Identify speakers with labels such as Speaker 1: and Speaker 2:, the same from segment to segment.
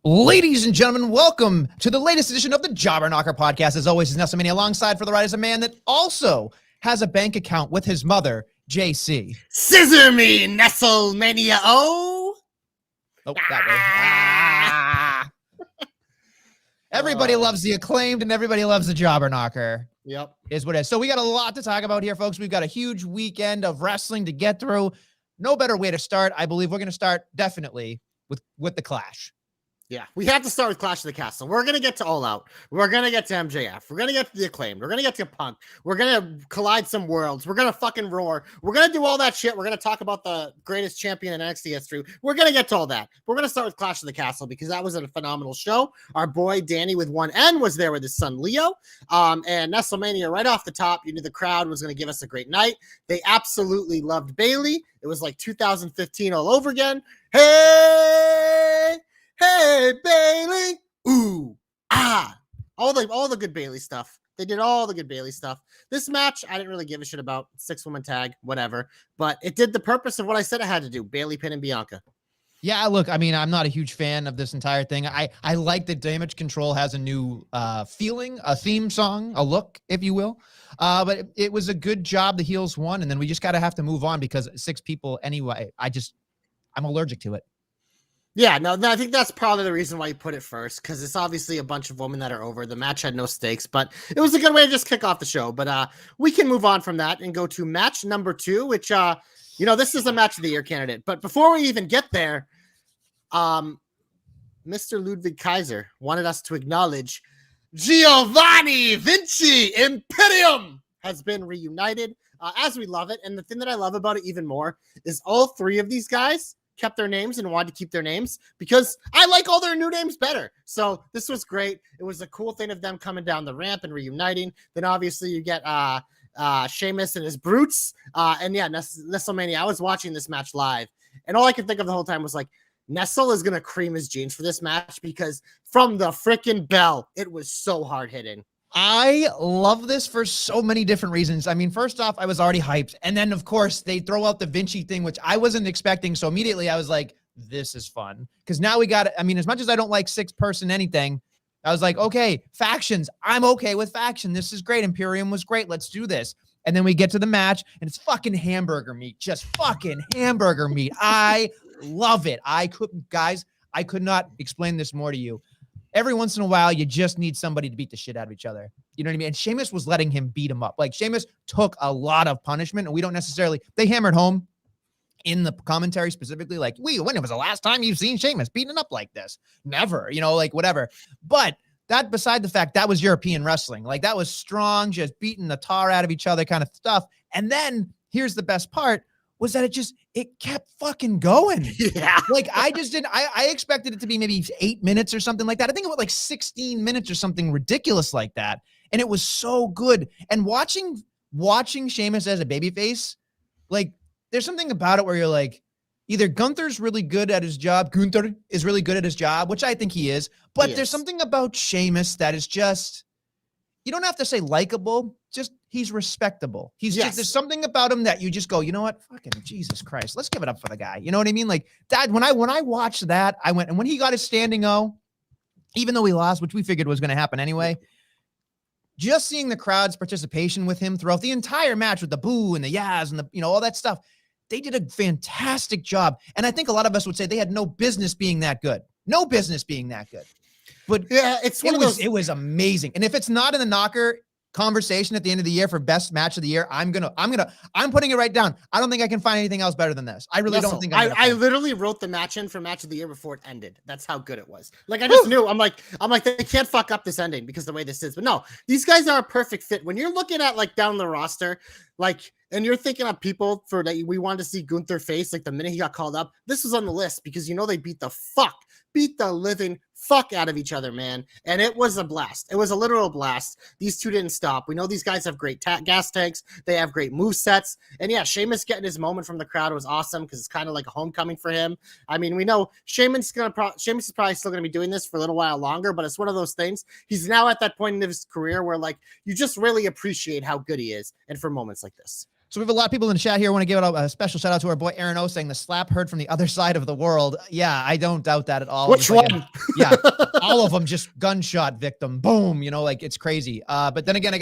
Speaker 1: Ladies and gentlemen, welcome to the latest edition of the Jobber Knocker podcast. As always, is Nestlemania. Alongside for the ride is a man that also has a bank account with his mother, JC.
Speaker 2: Scissor me, Nestlemania. Oh,
Speaker 1: that way. Everybody loves the Acclaimed and everybody loves the Jobber Knocker.
Speaker 2: Yep.
Speaker 1: Is what it is. So we got a lot to talk about here, folks. We've got a huge weekend of wrestling to get through. No better way to start. I believe we're going to start definitely with the Clash.
Speaker 2: Yeah, we have to start with Clash of the Castle. We're going to get to All Out. We're going to get to MJF. We're going to get to the Acclaimed. We're going to get to Punk. We're going to collide some worlds. We're going to fucking roar. We're going to do all that shit. We're going to talk about the greatest champion in NXT history. We're going to get to all that. We're going to start with Clash of the Castle because that was a phenomenal show. Our boy Danny with one N was there with his son Leo. And Nestlemania right off the top, you knew the crowd was going to give us a great night. They absolutely loved Bayley. It was like 2015 all over again. Hey, Bayley. Ooh, ah. All the good Bayley stuff. They did all the good Bayley stuff. This match, I didn't really give a shit about. 6-woman tag, whatever. But it did the purpose of what I said it had to do. Bayley, Pin, and Bianca.
Speaker 1: Yeah, look, I mean, I'm not a huge fan of this entire thing. I like that Damage Control has a new feeling, a theme song, a look, if you will. But it was a good job. The heels won, and then we just got to have to move on because 6 people anyway. I'm allergic to it.
Speaker 2: Yeah, no, I think that's probably the reason why you put it first, because it's obviously a bunch of women that are over. The match had no stakes, but it was a good way to just kick off the show. But we can move on from that and go to match number 2, which, this is a match of the year candidate. But before we even get there, Mr. Ludwig Kaiser wanted us to acknowledge Giovanni Vinci Imperium has been reunited, as we love it. And the thing that I love about it even more is all 3 of these guys kept their names and wanted to keep their names because I like all their new names better. So this was great. It was a cool thing of them coming down the ramp and reuniting. Then obviously you get Sheamus and his brutes. And yeah, Nestlemania. I was watching this match live, and all I could think of the whole time was like, Nestle is going to cream his jeans for this match because from the freaking bell, it was so hard hitting.
Speaker 1: I love this for so many different reasons. I mean, first off, I was already hyped. And then, of course, they throw out the Vinci thing, which I wasn't expecting. So immediately I was like, this is fun. Because now we got it. I mean, as much as I don't like 6-person anything, I was like, okay, factions. I'm okay with faction. This is great. Imperium was great. Let's do this. And then we get to the match, and it's fucking hamburger meat. Just fucking hamburger meat. I love it. I could not explain this more to you. Every once in a while, you just need somebody to beat the shit out of each other. You know what I mean? And Sheamus was letting him beat him up. Like, Sheamus took a lot of punishment, and we don't necessarily, they hammered home in the commentary specifically, like, when was the last time you've seen Sheamus beaten up like this? Never, like whatever. But that beside the fact, that was European wrestling. Like, that was strong, just beating the tar out of each other kind of stuff. And then here's the best part, was that it kept fucking going.
Speaker 2: Yeah.
Speaker 1: Like, I expected it to be maybe 8 minutes or something like that. I think it was like 16 minutes or something ridiculous like that. And it was so good. And watching Sheamus as a babyface, like, there's something about it where you're like, either Gunther's really good at his job, Gunther is really good at his job, which I think he is, but there's something about Sheamus that is just, you don't have to say likable, just he's respectable. He's just, there's something about him that you just go, you know what? Fucking Jesus Christ. Let's give it up for the guy. You know what I mean? Like that, when I watched that, I went, and when he got his standing O, even though he lost, which we figured was going to happen anyway, just seeing the crowd's participation with him throughout the entire match with the boo and the yas and the, all that stuff, they did a fantastic job. And I think a lot of us would say they had no business being that good. No business being that good. But
Speaker 2: yeah, it's one of those.
Speaker 1: It was amazing. And if it's not in the knocker conversation at the end of the year for best match of the year, I'm putting it right down. I don't think I can find anything else better than this. I really don't think
Speaker 2: I literally wrote the match in for match of the year before it ended. That's how good it was. Like I just knew. I'm like they can't fuck up this ending because the way this is. But no, these guys are a perfect fit. When you're looking at like down the roster, like, and you're thinking of people for that we wanted to see Gunther face, like the minute he got called up, this was on the list because they beat the living fuck out of each other, man. And it was a blast. It was a literal blast. These two didn't stop. We know these guys have great gas tanks. They have great move sets. And yeah, Sheamus getting his moment from the crowd was awesome because it's kind of like a homecoming for him. I mean, we know Sheamus is probably still going to be doing this for a little while longer, but it's one of those things. He's now at that point in his career where like you just really appreciate how good he is. And for moments like this.
Speaker 1: So we have a lot of people in the chat here. I want to give a special shout out to our boy Aaron O saying the slap heard from the other side of the world. Yeah, I don't doubt that at all.
Speaker 2: Which one?
Speaker 1: Yeah, all of them just gunshot victim. Boom. Like it's crazy. But then again,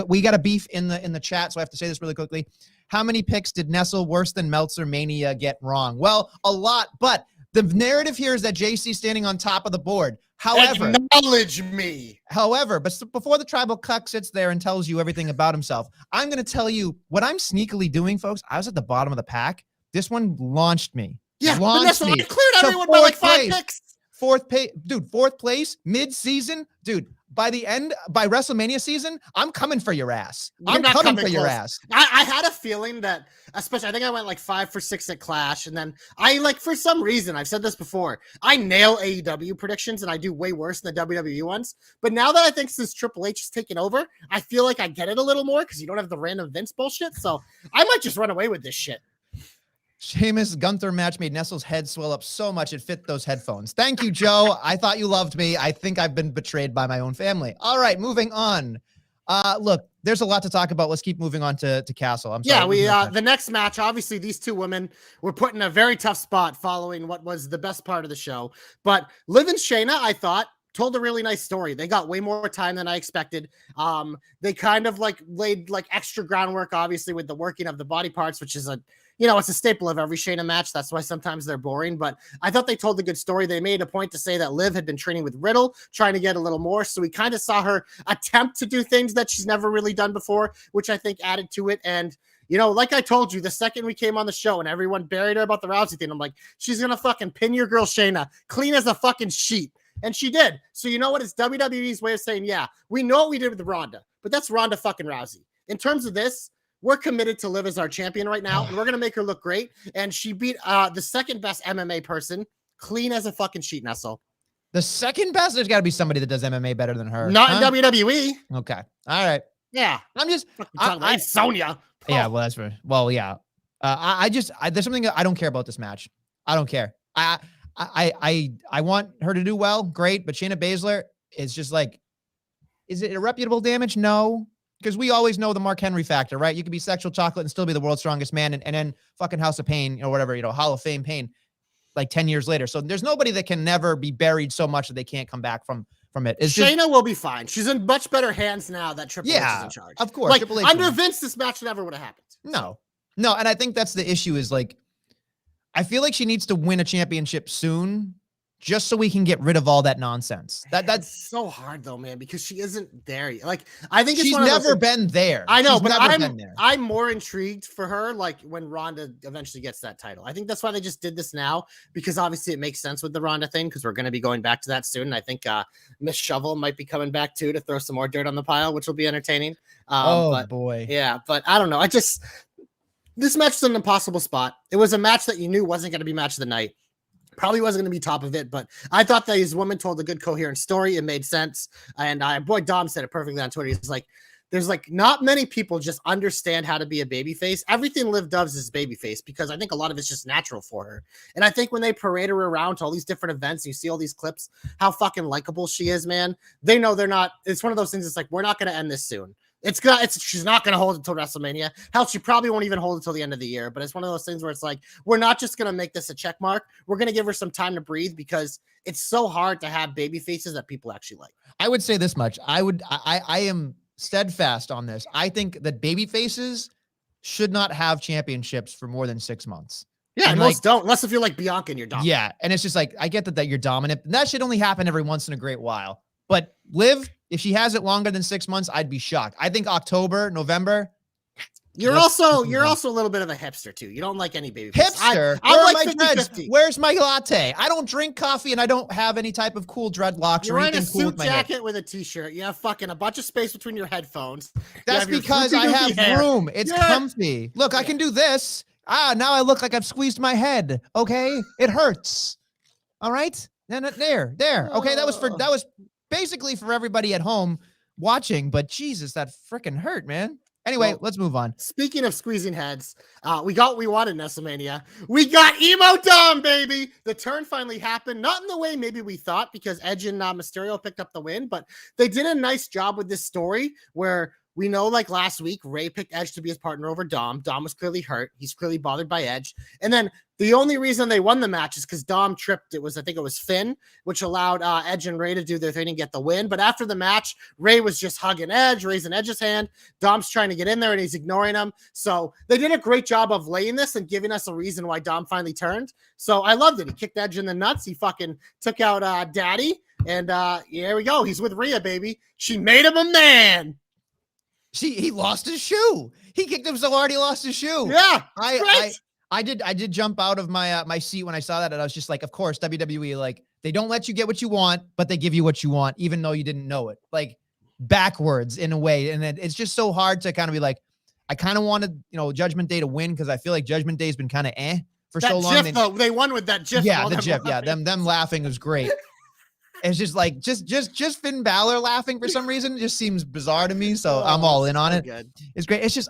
Speaker 1: we got a beef in the chat, so I have to say this really quickly. How many picks did Nestle worse than Meltzer Mania get wrong? Well, a lot, but the narrative here is that JC standing on top of the board. However,
Speaker 2: acknowledge me.
Speaker 1: However, but before the tribal cuck sits there and tells you everything about himself, I'm going to tell you what I'm sneakily doing, folks. I was at the bottom of the pack. This one launched me.
Speaker 2: Yeah,
Speaker 1: launched me.
Speaker 2: I cleared everyone by like 5 picks.
Speaker 1: Fourth place, mid-season, dude. By WrestleMania season, I'm coming for your ass. I'm coming for your ass.
Speaker 2: I had a feeling that, especially, I think I went like 5 for 6 at Clash, and then I for some reason, I've said this before, I nail AEW predictions, and I do way worse than the WWE ones. But now that I think since Triple H is taking over, I feel like I get it a little more because you don't have the random Vince bullshit. So I might just run away with this shit.
Speaker 1: Sheamus Gunther match made Nestle's head swell up so much it fit those headphones. Thank you, Joe. I thought you loved me. I think I've been betrayed by my own family. All right, moving on. Look, there's a lot to talk about. Let's keep moving on to Castle. I'm sorry.
Speaker 2: Yeah, the next match, obviously these two women were put in a very tough spot following what was the best part of the show. But Liv and Shayna, I thought, told a really nice story. They got way more time than I expected. They kind of laid extra groundwork, obviously, with the working of the body parts, which is it's a staple of every Shayna match. That's why sometimes they're boring, but I thought they told a good story. They made a point to say that Liv had been training with Riddle, trying to get a little more. So we kind of saw her attempt to do things that she's never really done before, which I think added to it. And like I told you, the second we came on the show and everyone buried her about the Rousey thing, I'm like, she's going to fucking pin your girl Shayna clean as a fucking sheet. And she did. So you know what? It's WWE's way of saying, yeah, we know what we did with Ronda, but that's Ronda fucking Rousey. In terms of this, we're committed to Liv as our champion right now, and we're going to make her look great. And she beat the second best MMA person, clean as a fucking sheet, Nestle.
Speaker 1: The second best? There's got to be somebody that does MMA better than her.
Speaker 2: Not in WWE.
Speaker 1: Okay. All right.
Speaker 2: Yeah.
Speaker 1: I'm just...
Speaker 2: Sonya.
Speaker 1: Yeah, well, that's... Well, yeah. There's something I don't care about this match. I don't care. I want her to do well. Great. But Shayna Baszler is just like... Is it irreputable damage? No. Because we always know the Mark Henry factor, right? You could be sexual chocolate and still be the world's strongest man and then fucking House of Pain or whatever, Hall of Fame pain, like 10 years later. So there's nobody that can never be buried so much that they can't come back from it.
Speaker 2: Shayna will be fine. She's in much better hands now that Triple H is in charge.
Speaker 1: Of course.
Speaker 2: Under Vince, this match never would have happened.
Speaker 1: No. And I think that's the issue is I feel like she needs to win a championship soon just so we can get rid of all that nonsense. That's
Speaker 2: so hard though, man, because she isn't there yet. I think
Speaker 1: she's never been there.
Speaker 2: I know, but I'm more intrigued for her, when Ronda eventually gets that title. I think that's why they just did this now, because obviously it makes sense with the Ronda thing, because we're going to be going back to that soon. And I think Miss Shovel might be coming back too to throw some more dirt on the pile, which will be entertaining.
Speaker 1: Boy.
Speaker 2: Yeah, but I don't know. This match is an impossible spot. It was a match that you knew wasn't going to be match of the night. Probably wasn't going to be top of it, but I thought that these women told a good coherent story. It made sense. And boy, Dom said it perfectly on Twitter. He's like, there's not many people just understand how to be a babyface. Everything Liv does is babyface because I think a lot of it's just natural for her. And I think when they parade her around to all these different events, and you see all these clips, how fucking likable she is, man. They know they're not, it's one of those things. It's we're not going to end this soon. She's not going to hold it until WrestleMania. Hell, she probably won't even hold it until the end of the year. But it's one of those things where it's we're not just going to make this a check mark. We're going to give her some time to breathe because it's so hard to have baby faces that people actually like.
Speaker 1: I would say this much. I am steadfast on this. I think that baby faces should not have championships for more than 6 months.
Speaker 2: Yeah,
Speaker 1: and
Speaker 2: most don't, unless if you're like Bianca and you're dominant.
Speaker 1: Yeah, and it's just like, I get that you're dominant. That should only happen every once in a great while. But Liv, if she has it longer than 6 months, I'd be shocked. I think October, November.
Speaker 2: You're also a little bit of a hipster too. You don't like any baby face.
Speaker 1: Hipster?
Speaker 2: I'm like 50-50.
Speaker 1: Where's my latte? I don't drink coffee and I don't have any type of cool dreadlocks
Speaker 2: You're
Speaker 1: or
Speaker 2: wearing
Speaker 1: anything
Speaker 2: a
Speaker 1: cool
Speaker 2: suit
Speaker 1: with my
Speaker 2: jacket
Speaker 1: hair.
Speaker 2: with a t-shirt. You have fucking a bunch of space between your headphones.
Speaker 1: That's because I have room. It's comfy. Look, I can do this. Now I look like I've squeezed my head. Okay, it hurts. All right, and there. Okay, that was basically for everybody at home watching. But Jesus, that freaking hurt, man. Anyway, let's move on.
Speaker 2: Speaking of squeezing heads, we got what we wanted, Nestlemania. We got Emo Dom, baby. The turn finally happened. Not in the way maybe we thought, because Edge and Mysterio picked up the win, but they did a nice job with this story where we know, like last week, Ray picked Edge to be his partner over Dom. Dom was clearly hurt. He's clearly bothered by Edge. And then the only reason they won the match is because Dom tripped. I think it was Finn, which allowed Edge and Ray to do their thing and get the win. But after the match, Ray was just hugging Edge, raising Edge's hand. Dom's trying to get in there and he's ignoring him. So they did a great job of laying this and giving us a reason why Dom finally turned. So I loved it. He kicked Edge in the nuts. He fucking took out Daddy. And here we go. He's with Rhea, baby. She made him a man.
Speaker 1: He lost his shoe. He kicked him so hard he lost his shoe.
Speaker 2: Yeah,
Speaker 1: I did jump out of my seat when I saw that, and I was just like, of course, WWE, like, they don't let you get what you want, but they give you what you want, even though you didn't know it. Like, backwards in a way. And it's just so hard to kind of be like, I kind of wanted, Judgment Day to win, because I feel like Judgment Day has been kind of for so long.
Speaker 2: GIF, they won with that GIF.
Speaker 1: Yeah, the GIF. Yeah, them laughing was great. It's just like just Finn Balor laughing for some reason just seems bizarre to me. So I'm all in on it.
Speaker 2: Good.
Speaker 1: It's great. It's just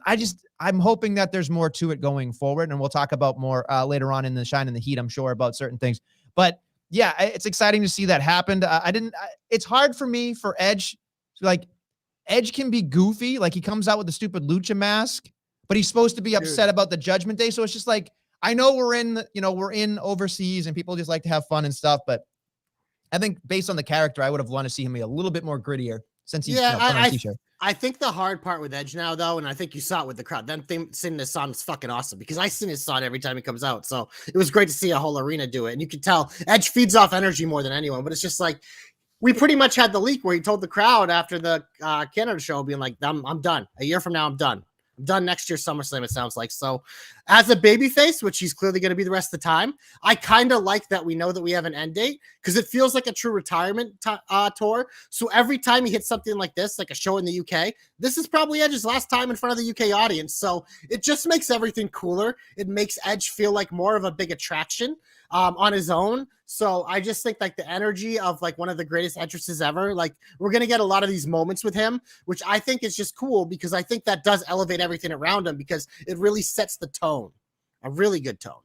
Speaker 1: I'm hoping that there's more to it going forward, and we'll talk about more later on in the Shine and the Heat, I'm sure, about certain things. But yeah, it's exciting to see that happened. It's hard for me for Edge. Like, Edge can be goofy, like he comes out with the stupid lucha mask, but he's supposed to be upset about the Judgment Day. So it's just like, I know we're in overseas and people just like to have fun and stuff, but I think based on the character, I would have wanted to see him be a little bit more grittier since he's put on a t-shirt.
Speaker 2: I think the hard part with Edge now, though, and I think you saw it with the crowd, them singing his song is fucking awesome, because I sing his song every time he comes out. So it was great to see a whole arena do it. And you can tell Edge feeds off energy more than anyone, but it's just like, we pretty much had the leak where he told the crowd after the Canada show, being like, I'm done. A year from now, I'm done. I'm done next year SummerSlam, it sounds like. So as a babyface, which he's clearly going to be the rest of the time, I kind of like that we know that we have an end date, because it feels like a true retirement tour. So every time he hits something like this, like a show in the UK, this is probably Edge's last time in front of the UK audience. So it just makes everything cooler. It makes Edge feel like more of a big attraction on his own. So I just think like the energy of like one of the greatest entrances ever, like we're going to get a lot of these moments with him, which I think is just cool, because I think that does elevate everything around him, because it really sets the tone, a really good tone.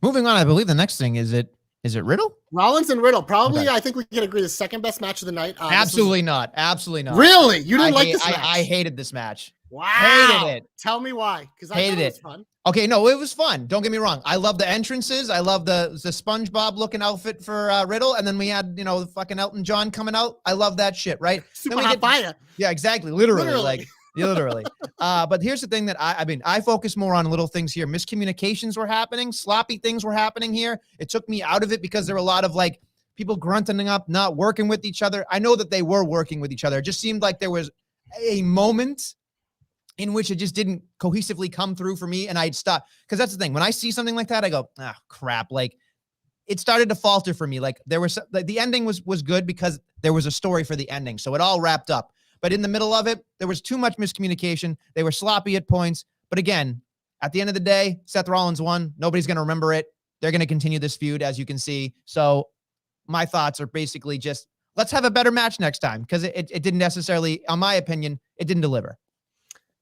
Speaker 1: Moving on, I believe the next thing is it Riddle?
Speaker 2: Rollins and Riddle, probably.
Speaker 1: Okay.
Speaker 2: I think we can agree the second best match of the night.
Speaker 1: Absolutely not. Absolutely not.
Speaker 2: Really? You didn't like this match?
Speaker 1: I hated this match.
Speaker 2: Wow.
Speaker 1: Hated it.
Speaker 2: Tell me why. Because I
Speaker 1: hated
Speaker 2: thought it was fun.
Speaker 1: Okay, no, it was fun. Don't get me wrong. I love the entrances. I love the SpongeBob looking outfit for Riddle, and then we had the fucking Elton John coming out. I love that shit, right?
Speaker 2: Super hot fire.
Speaker 1: Yeah, exactly. Literally. Literally. But here's the thing that I focus more on little things here. Miscommunications were happening. Sloppy things were happening here. It took me out of it because there were a lot of like people grunting up, not working with each other. I know that they were working with each other. It just seemed like there was a moment in which it just didn't cohesively come through for me, and I'd stop. Because that's the thing. When I see something like that, I go, crap. Like, it started to falter for me. Like, there was the ending was good because there was a story for the ending. So it all wrapped up. But in the middle of it, there was too much miscommunication. They were sloppy at points. But again, at the end of the day, Seth Rollins won. Nobody's going to remember it. They're going to continue this feud, as you can see. So my thoughts are basically just, let's have a better match next time, because it didn't necessarily, in my opinion, it didn't deliver.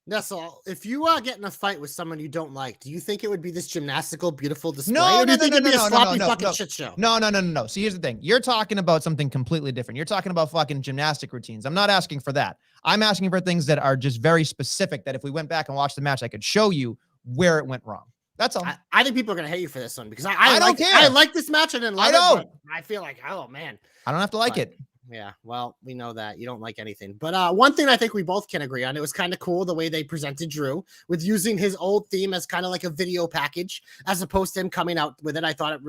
Speaker 2: Nessel, if you get in a fight with someone you don't like, do you think it would be this gymnastical, beautiful display?
Speaker 1: No,
Speaker 2: or do you think it'd be a sloppy fucking
Speaker 1: no.
Speaker 2: shit show?
Speaker 1: No. See, here's the thing. You're talking about something completely different. You're talking about fucking gymnastic routines. I'm not asking for that. I'm asking for things that are just very specific, that if we went back and watched the match, I could show you where it went wrong. That's all.
Speaker 2: I think people are going to hate you for this one, because
Speaker 1: I don't care.
Speaker 2: I like this match. I didn't like it. I feel like, oh, man.
Speaker 1: I don't have to like it.
Speaker 2: Yeah, well, we know that you don't like anything. But one thing I think we both can agree on, it was kind of cool the way they presented Drew with using his old theme as kind of like a video package as opposed to him coming out with it. I thought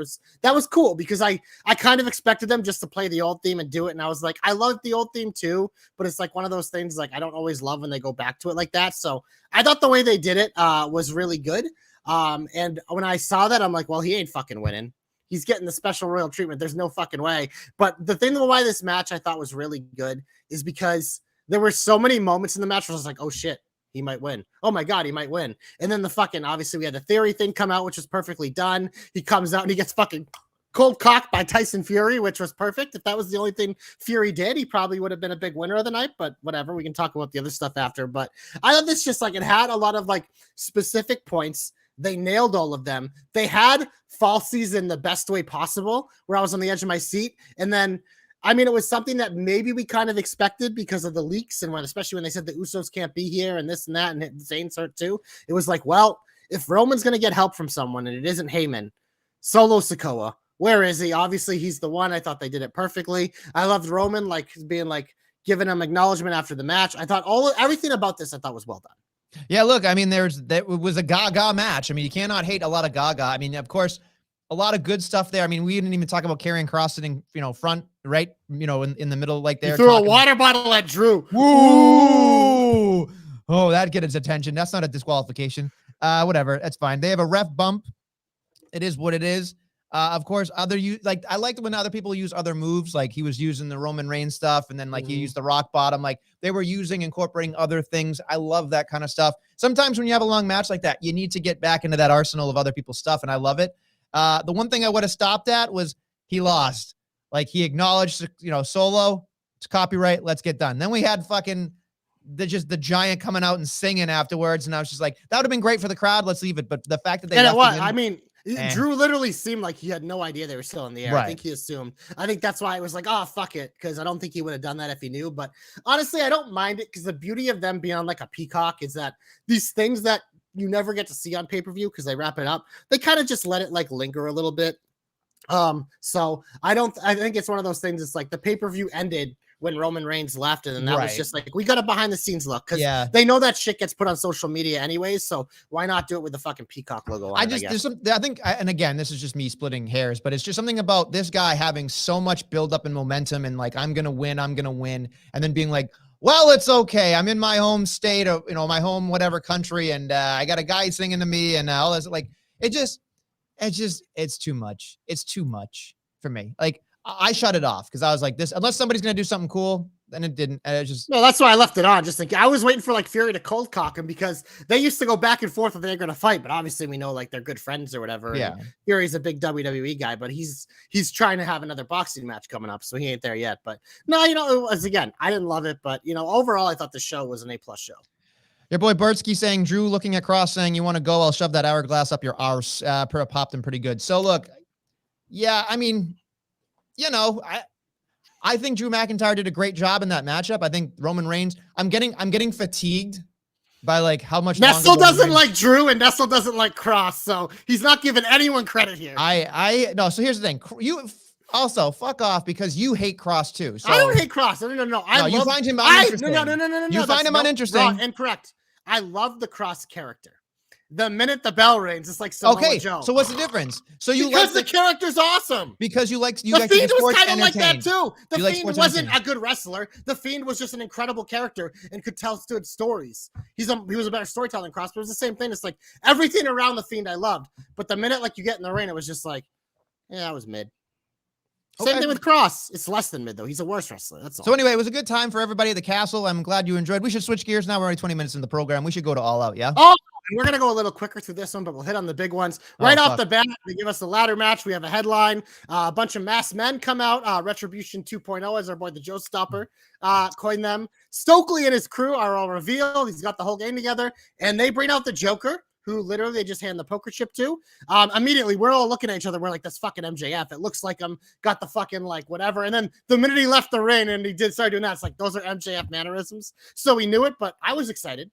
Speaker 2: that was cool because I kind of expected them just to play the old theme and do it. And I was like, I love the old theme too, but it's like one of those things like I don't always love when they go back to it like that. So I thought the way they did it was really good. And when I saw that, I'm like, well, he ain't fucking winning. He's getting the special royal treatment. There's no fucking way. But the thing why this match I thought was really good is because there were so many moments in the match where I was like, oh shit, he might win. Oh my God, he might win. And then the fucking, obviously we had the Theory thing come out, which was perfectly done. He comes out and he gets fucking cold cocked by Tyson Fury, which was perfect. If that was the only thing Fury did, he probably would have been a big winner of the night, but whatever. We can talk about the other stuff after. But I thought this just like, it had a lot of like specific points. They nailed all of them. They had fall season the best way possible, where I was on the edge of my seat. And then, I mean, it was something that maybe we kind of expected because of the leaks and especially when they said the Usos can't be here and this and that, and Zayn's hurt too. It was like, well, if Roman's going to get help from someone and it isn't Heyman, Solo Sikoa, where is he? Obviously, he's the one. I thought they did it perfectly. I loved Roman, like being like giving him acknowledgement after the match. I thought everything about this I thought was well done.
Speaker 1: Yeah, look, I mean, that was a Gaga match. I mean, you cannot hate a lot of Gaga. I mean, of course, a lot of good stuff there. I mean, we didn't even talk about Karrion Kross sitting, front, right, in the middle, like there.
Speaker 2: You threw a water bottle at Drew.
Speaker 1: Woo! Oh, that'd get his attention. That's not a disqualification. Whatever, that's fine. They have a ref bump. It is what it is. Of course, I liked when other people use other moves, like he was using the Roman Reigns stuff, and then he used the rock bottom. Like they were incorporating other things. I love that kind of stuff. Sometimes when you have a long match like that, you need to get back into that arsenal of other people's stuff, and I love it. The one thing I would have stopped at was he lost. Like he acknowledged, Solo, it's copyright, let's get done. Then we had fucking the giant coming out and singing afterwards, and I was just like, that would have been great for the crowd. Let's leave it. But the fact that they
Speaker 2: Drew literally seemed like he had no idea they were still in the air. Right. I think he assumed. I think that's why it was like, oh, fuck it. Because I don't think he would have done that if he knew. But honestly, I don't mind it because the beauty of them being on like a peacock is that these things that you never get to see on pay-per-view because they wrap it up, they kind of just let it like linger a little bit. So I think it's one of those things. It's like the pay-per-view ended when Roman Reigns left, and then that was just like, we got a behind the scenes look because they know that shit gets put on social media anyways. So why not do it with the fucking peacock logo on
Speaker 1: and again, this is just me splitting hairs, but it's just something about this guy having so much build up and momentum and like, I'm going to win. And then being like, well, it's okay. I'm in my home state or, my home, whatever country. And I got a guy singing to me and all this, like, it's too much. It's too much for me. Like, I shut it off because I was like, this, unless somebody's going to do something cool, then it didn't.
Speaker 2: No, that's why I left it on. Just thinking, I was waiting for like Fury to cold cock him because they used to go back and forth if they're going to fight. But obviously, we know like they're good friends or whatever.
Speaker 1: Yeah.
Speaker 2: Fury's a big WWE guy, but he's trying to have another boxing match coming up. So he ain't there yet. But no, it was, again, I didn't love it. But, overall, I thought the show was an A+ show.
Speaker 1: Your boy Bertsky saying, Drew looking at Cross saying, you want to go? I'll shove that hourglass up your arse. Popped him pretty good. So look, yeah, I mean, I think Drew McIntyre did a great job in that matchup. I think Roman Reigns, I'm getting fatigued by like how much
Speaker 2: Nestle doesn't like Drew and Nestle doesn't like Cross, so he's not giving anyone credit here.
Speaker 1: No, so here's the thing. You also fuck off because you hate Cross too. So
Speaker 2: I don't hate Cross. No.
Speaker 1: You find him uninteresting.
Speaker 2: No.
Speaker 1: You find him uninteresting.
Speaker 2: Incorrect. I love the Cross character. The minute the bell rings, it's like Samoa Joe.
Speaker 1: So what's the difference? So
Speaker 2: because the character's awesome.
Speaker 1: Because you like
Speaker 2: the Fiend was kind of like that too. The
Speaker 1: Fiend
Speaker 2: wasn't a good wrestler. The Fiend was just an incredible character and could tell good stories. He was a better storyteller than Cross, but it was the same thing. It's like everything around the Fiend I loved, but the minute like you get in the ring, it was just like, yeah, that was mid. Same thing with Cross. It's less than mid though. He's a worse wrestler. That's all.
Speaker 1: So anyway, it was a good time for everybody at the castle. I'm glad you enjoyed. We should switch gears now. We're already 20 minutes in the program. We should go to All Out. Yeah.
Speaker 2: Oh. We're going to go a little quicker through this one, but we'll hit on the big ones. Right off the bat, they give us the ladder match. We have a headline. A bunch of masked men come out. Retribution 2.0, as our boy, the Joe Stopper, coined them. Stokely and his crew are all revealed. He's got the whole gang together. And they bring out the Joker, who literally they just hand the poker chip to. Immediately, we're all looking at each other. We're like, that's fucking MJF. It looks like I'm got the fucking like whatever. And then the minute he left the ring and he did start doing that, it's like, those are MJF mannerisms. So we knew it, but I was excited.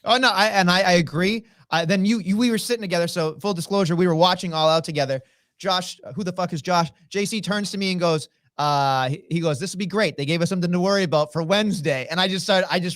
Speaker 1: Oh no, I agree. Then we were sitting together. So full disclosure, we were watching All Out together. Josh, who the fuck is Josh? JC turns to me and goes, He goes, this would be great. They gave us something to worry about for Wednesday. And I just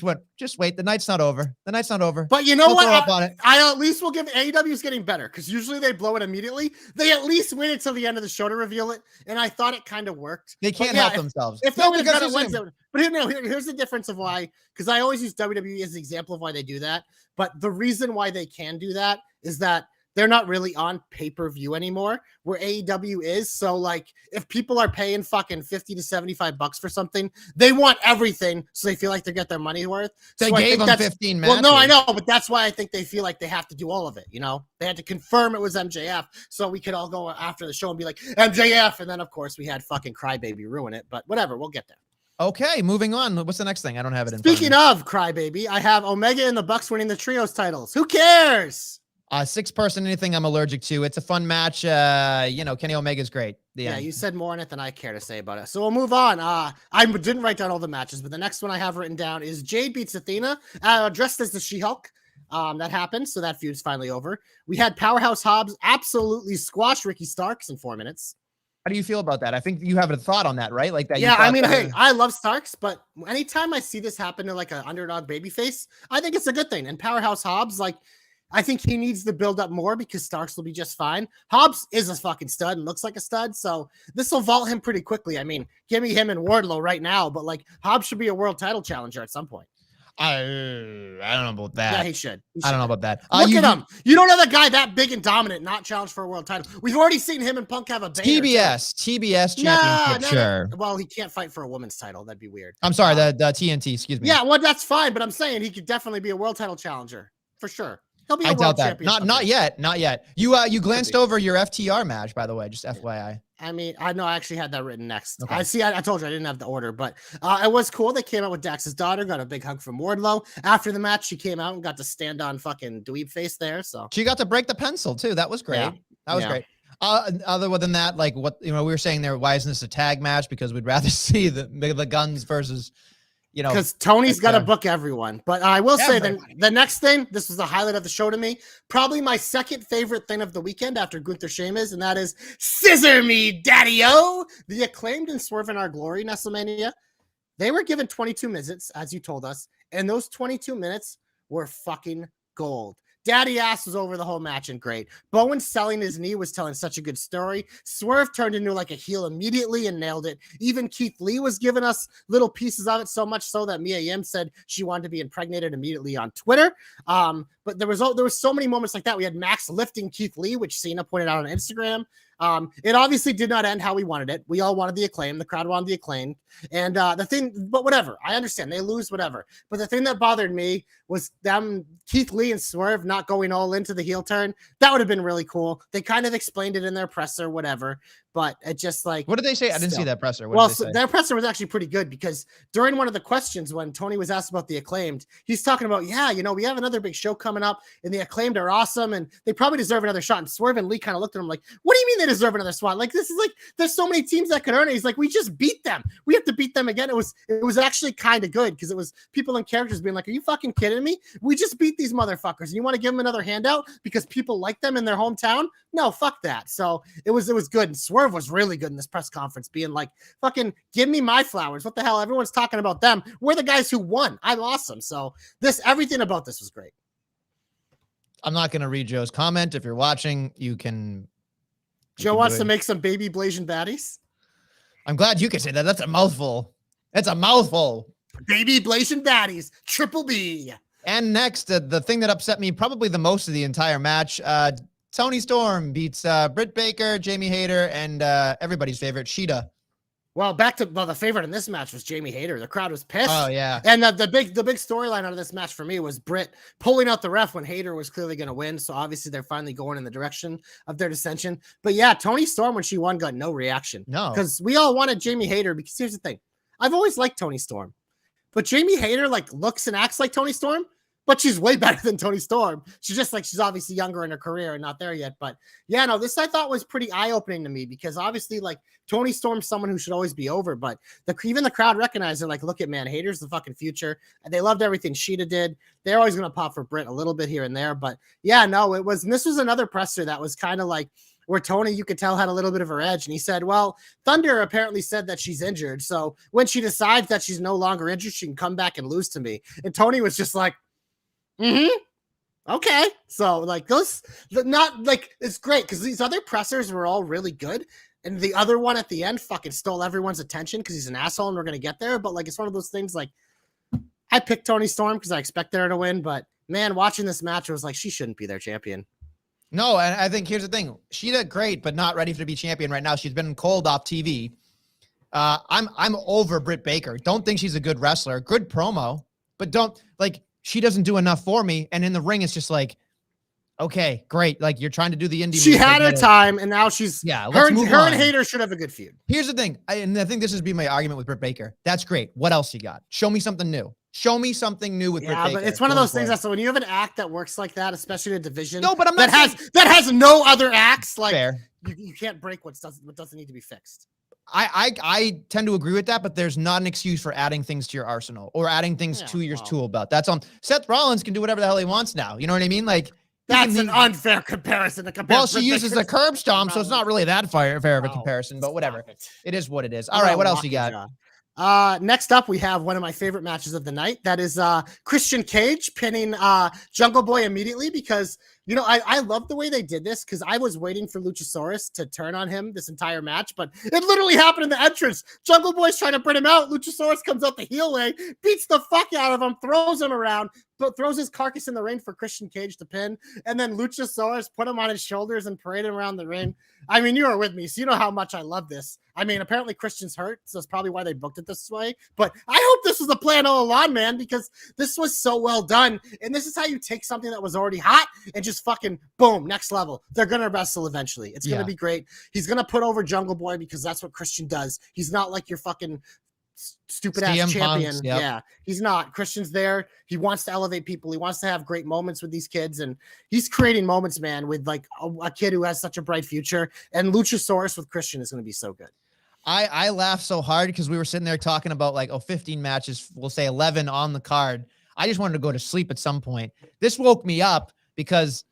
Speaker 1: went, just wait. The night's not over. The night's not over.
Speaker 2: But you know what?
Speaker 1: On it.
Speaker 2: I at least will give AEW's getting better because usually they blow it immediately. They at least wait until the end of the show to reveal it. And I thought it kind of worked.
Speaker 1: They can't help themselves.
Speaker 2: If they would have done it Wednesday, but here's the difference of why, because I always use WWE as an example of why they do that. But the reason why they can do that is that they're not really on pay-per-view anymore where AEW is. So like if people are paying fucking $50 to $75 for something, they want everything. So they feel like they get their money worth.
Speaker 1: They gave them 15 matches.
Speaker 2: Well, no, I know, but that's why I think they feel like they have to do all of it. You know, they had to confirm it was MJF so we could all go after the show and be like MJF. And then of course we had fucking Crybaby ruin it, but whatever, we'll get there.
Speaker 1: Okay, moving on. What's the next thing? I don't have it in
Speaker 2: Speaking of Crybaby, I have Omega and the Bucks winning the trios titles. Who cares?
Speaker 1: 6-person anything I'm allergic to. It's a fun match. Kenny Omega's great.
Speaker 2: Yeah, you said more on it than I care to say about it. So we'll move on. I didn't write down all the matches, but the next one I have written down is Jade beats Athena, dressed as the She-Hulk. That happened, so that feud's finally over. We had Powerhouse Hobbs absolutely squash Ricky Starks in 4 minutes.
Speaker 1: How do you feel about that? I think you have a thought on that, right? Like that.
Speaker 2: Yeah, I mean, hey, I love Starks, but anytime I see this happen to like an underdog babyface, I think it's a good thing. And Powerhouse Hobbs, like, I think he needs to build up more because Starks will be just fine. Hobbs is a fucking stud and looks like a stud, so this will vault him pretty quickly. I mean, give me him and Wardlow right now, but like Hobbs should be a world title challenger at some point.
Speaker 1: I don't know about that.
Speaker 2: Yeah, he should.
Speaker 1: I don't know about that.
Speaker 2: Look at him. You don't have a guy that big and dominant not challenge for a world title. We've already seen him and Punk have a banger.
Speaker 1: TBS championship, sure.
Speaker 2: Well, he can't fight for a woman's title. That'd be weird.
Speaker 1: I'm sorry, the TNT, excuse me.
Speaker 2: Yeah, well, that's fine, but I'm saying he could definitely be a world title challenger for sure.
Speaker 1: I doubt that. Not yet. You glanced over your FTR match, by the way, just FYI.
Speaker 2: I mean, I know I actually had that written next.
Speaker 1: Okay.
Speaker 2: I told you I didn't have the order, but it was cool. They came out with Dax's daughter, got a big hug from Wardlow. After the match, she came out and got to stand on fucking dweeb face there. So
Speaker 1: she got to break the pencil too. That was great. Yeah. That was great. Other than that, like what we were saying there, why isn't this a tag match? Because we'd rather see the Guns versus.
Speaker 2: Because Tony's got to book everyone. But I will say the next thing, this was the highlight of the show to me, probably my second favorite thing of the weekend after Gunther Sheamus, and that is Scissor Me Daddy-O. The Acclaimed and Swerve in Our Glory, Nestlemania. They were given 22 minutes, as you told us, and those 22 minutes were fucking gold. Daddy Ass was over the whole match and great. Bowen selling his knee was telling such a good story. Swerve turned into like a heel immediately and nailed it. Even Keith Lee was giving us little pieces of it, so much so that Mia Yim said she wanted to be impregnated immediately on Twitter. But there was so many moments like that. We had Max lifting Keith Lee, which Cena pointed out on Instagram. It obviously did not end how we wanted it. We all wanted the Acclaim. The crowd wanted the Acclaim. And but whatever. I understand. They lose, whatever. But the thing that bothered me was them, Keith Lee and Swerve not going all into the heel turn. That would have been really cool. They kind of explained it in their presser, whatever. But it just like...
Speaker 1: What did they say? I didn't see that presser.
Speaker 2: Their presser was actually pretty good because during one of the questions when Tony was asked about the Acclaimed, he's talking about, we have another big show coming up and the Acclaimed are awesome and they probably deserve another shot. And Swerve and Lee kind of looked at him like, what do you mean they deserve another spot? Like, this is like, there's so many teams that could earn it. He's like, we just beat them. We have to beat them again. It was actually kind of good because it was people and characters being like, are you fucking kidding me? We just beat these motherfuckers. And you want to give them another handout because people like them in their hometown? No, fuck that. So it was good. And Swerve was really good in this press conference being like, fucking give me my flowers. What the hell? Everyone's talking about them. We're the guys who won. I'm awesome. So everything about this was great.
Speaker 1: I'm not going to read Joe's comment. If you're watching, you can.
Speaker 2: Joe wants to make some baby Blasian baddies.
Speaker 1: I'm glad you can say that. That's a mouthful. That's a mouthful.
Speaker 2: Baby Blasian baddies. Triple B.
Speaker 1: And next, the thing that upset me probably the most of the entire match, Toni Storm beats Britt Baker, Jamie Hayter, and everybody's favorite, Shida.
Speaker 2: Well, the favorite in this match was Jamie Hayter. The crowd was pissed.
Speaker 1: Oh, yeah.
Speaker 2: And the big storyline out of this match for me was Britt pulling out the ref when Hayter was clearly going to win. So obviously they're finally going in the direction of their dissension. But yeah, Toni Storm, when she won, got no reaction.
Speaker 1: No.
Speaker 2: Because we all wanted Jamie Hayter because here's the thing. I've always liked Toni Storm. But Jamie Hayter looks and acts like Toni Storm. But she's way better than Toni Storm. She's obviously younger in her career and not there yet. But yeah, no, this I thought was pretty eye-opening to me because obviously Toni Storm's someone who should always be over. But even the crowd recognized it. Look at man, Hayter's the fucking future. And they loved everything Shida did. They're always going to pop for Britt a little bit here and there. But yeah, no, it was. And this was another presser that was kind of like where Tony, you could tell, had a little bit of her edge. And he said, well, Thunder apparently said that she's injured. So when she decides that she's no longer injured, she can come back and lose to me. And Tony was just like, okay. So like it's great because these other pressers were all really good. And the other one at the end fucking stole everyone's attention because he's an asshole and we're going to get there. But like, it's one of those things like, I picked Toni Storm because I expected her to win. But man, watching this match, it was like, she shouldn't be their champion.
Speaker 1: No, and I think here's the thing. She did great, but not ready to be champion right now. She's been cold off TV. I'm over Britt Baker. Don't think she's a good wrestler. Good promo, but she doesn't do enough for me. And in the ring, it's just like, okay, great. Like you're trying to do the indie.
Speaker 2: She had her time, and now she's her and Hayter should have a good feud.
Speaker 1: Here's the thing, and I think this would be my argument with Britt Baker. That's great. What else you got? Show me something new. Show me something new with Britt Baker.
Speaker 2: But it's one of those things that's when you have an act that works like that, especially in a division.
Speaker 1: No, but I'm not
Speaker 2: that has no other acts. Like you can't break what doesn't need to be fixed.
Speaker 1: I tend to agree with that, but there's not an excuse for adding things to your arsenal or adding things to your tool belt. That's on Seth Rollins can do whatever the hell he wants now. You know what I mean? Like
Speaker 2: that's an unfair comparison to compare.
Speaker 1: Well, she uses the curb stomp, so it's not really that fair of a comparison, but whatever. It is what it is. All right, what else you got?
Speaker 2: Next up, we have one of my favorite matches of the night. That is Christian Cage pinning Jungle Boy immediately because, you know, I love the way they did this because I was waiting for Luchasaurus to turn on him this entire match, but it literally happened in the entrance. Jungle Boy's trying to bring him out. Luchasaurus comes out the heel way, beats the fuck out of him, throws him around, but throws his carcass in the ring for Christian Cage to pin, and then Luchasaurus put him on his shoulders and parade him around the ring. I mean, you are with me, so you know how much I love this. I mean, apparently Christian's hurt, so that's probably why they booked it this way. But I hope this was the plan all along, man, because this was so well done. And this is how you take something that was already hot and just fucking boom, next level. They're gonna wrestle eventually. It's gonna be great. He's gonna put over Jungle Boy because that's what Christian does. He's not like your fucking stupid ass champion. Yeah, he's not. Christian's there. He wants to elevate people. He wants to have great moments with these kids, and he's creating moments, man, with like a kid who has such a bright future. And Luchasaurus with Christian is going to be so good.
Speaker 1: I laughed so hard because we were sitting there talking about like 15 matches, we'll say 11 on the card. I just wanted to go to sleep at some point. This woke me up because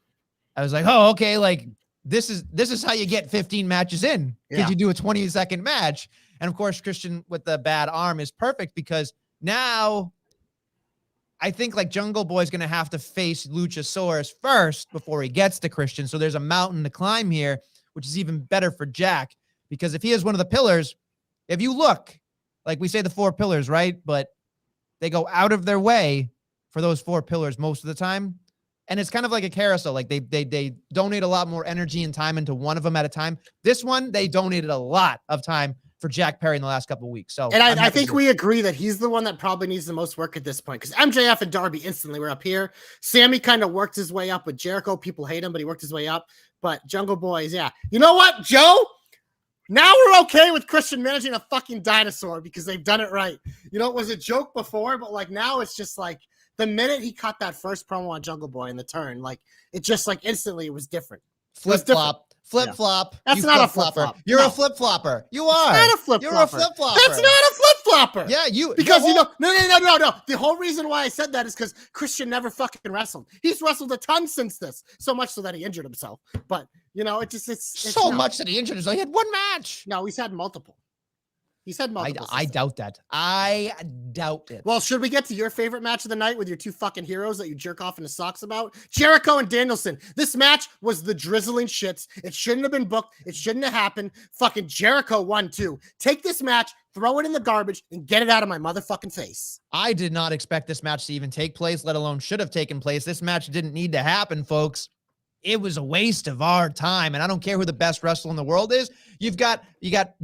Speaker 1: I was like, oh, okay, like this is how you get 15 matches in because you do a 20-second match. And of course, Christian with the bad arm is perfect because now I think like Jungle Boy's going to have to face Luchasaurus first before he gets to Christian. So there's a mountain to climb here, which is even better for Jack because if he is one of the pillars, if you look, like we say the 4 pillars, right? But they go out of their way for those 4 pillars most of the time. And it's kind of like a carousel. Like they donate a lot more energy and time into one of them at a time. This one, they donated a lot of time for Jack Perry in the last couple of weeks. So,
Speaker 2: and I think we agree that he's the one that probably needs the most work at this point because MJF and Darby instantly were up here. Sammy kind of worked his way up with Jericho. People hate him, but he worked his way up. But Jungle Boys, yeah. You know what, Joe? Now we're okay with Christian managing a fucking dinosaur because they've done it right. You know, it was a joke before, but like now it's just like the minute he cut that first promo on Jungle Boy in the turn, like it just like instantly it was different.
Speaker 1: Flip-flop. Flip-flop.
Speaker 2: That's not a flip-flop.
Speaker 1: You're a flip-flopper. You are.
Speaker 2: That's not a flip-flopper.
Speaker 1: You're a flip-flopper.
Speaker 2: That's not a flip-flopper.
Speaker 1: Yeah, you.
Speaker 2: Because, you know, no. The whole reason why I said that is because Christian never fucking wrestled. He's wrestled a ton since this. So much so that he injured himself. But, you know, it's
Speaker 1: so much that he injured himself. He had one match.
Speaker 2: No, he's had multiple. He said multiple.
Speaker 1: I doubt that. I doubt it.
Speaker 2: Well, should we get to your favorite match of the night with your 2 fucking heroes that you jerk off in the socks about? Jericho and Danielson. This match was the drizzling shits. It shouldn't have been booked. It shouldn't have happened. Fucking Jericho won too. Take this match, throw it in the garbage, and get it out of my motherfucking face.
Speaker 1: I did not expect this match to even take place, let alone should have taken place. This match didn't need to happen, folks. It was a waste of our time, and I don't care who the best wrestler in the world is. You got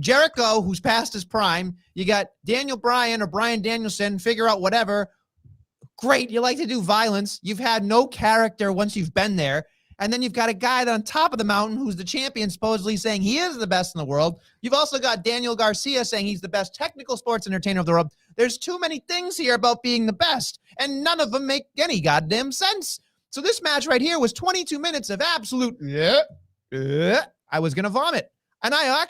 Speaker 1: Jericho, who's past his prime. You got Daniel Bryan or Bryan Danielson, figure out whatever. Great, you like to do violence. You've had no character once you've been there. And then you've got a guy that on top of the mountain who's the champion, supposedly saying he is the best in the world. You've also got Daniel Garcia saying he's the best technical sports entertainer of the world. There's too many things here about being the best, and none of them make any goddamn sense. So this match right here was 22 minutes of absolute, I was going to vomit. And I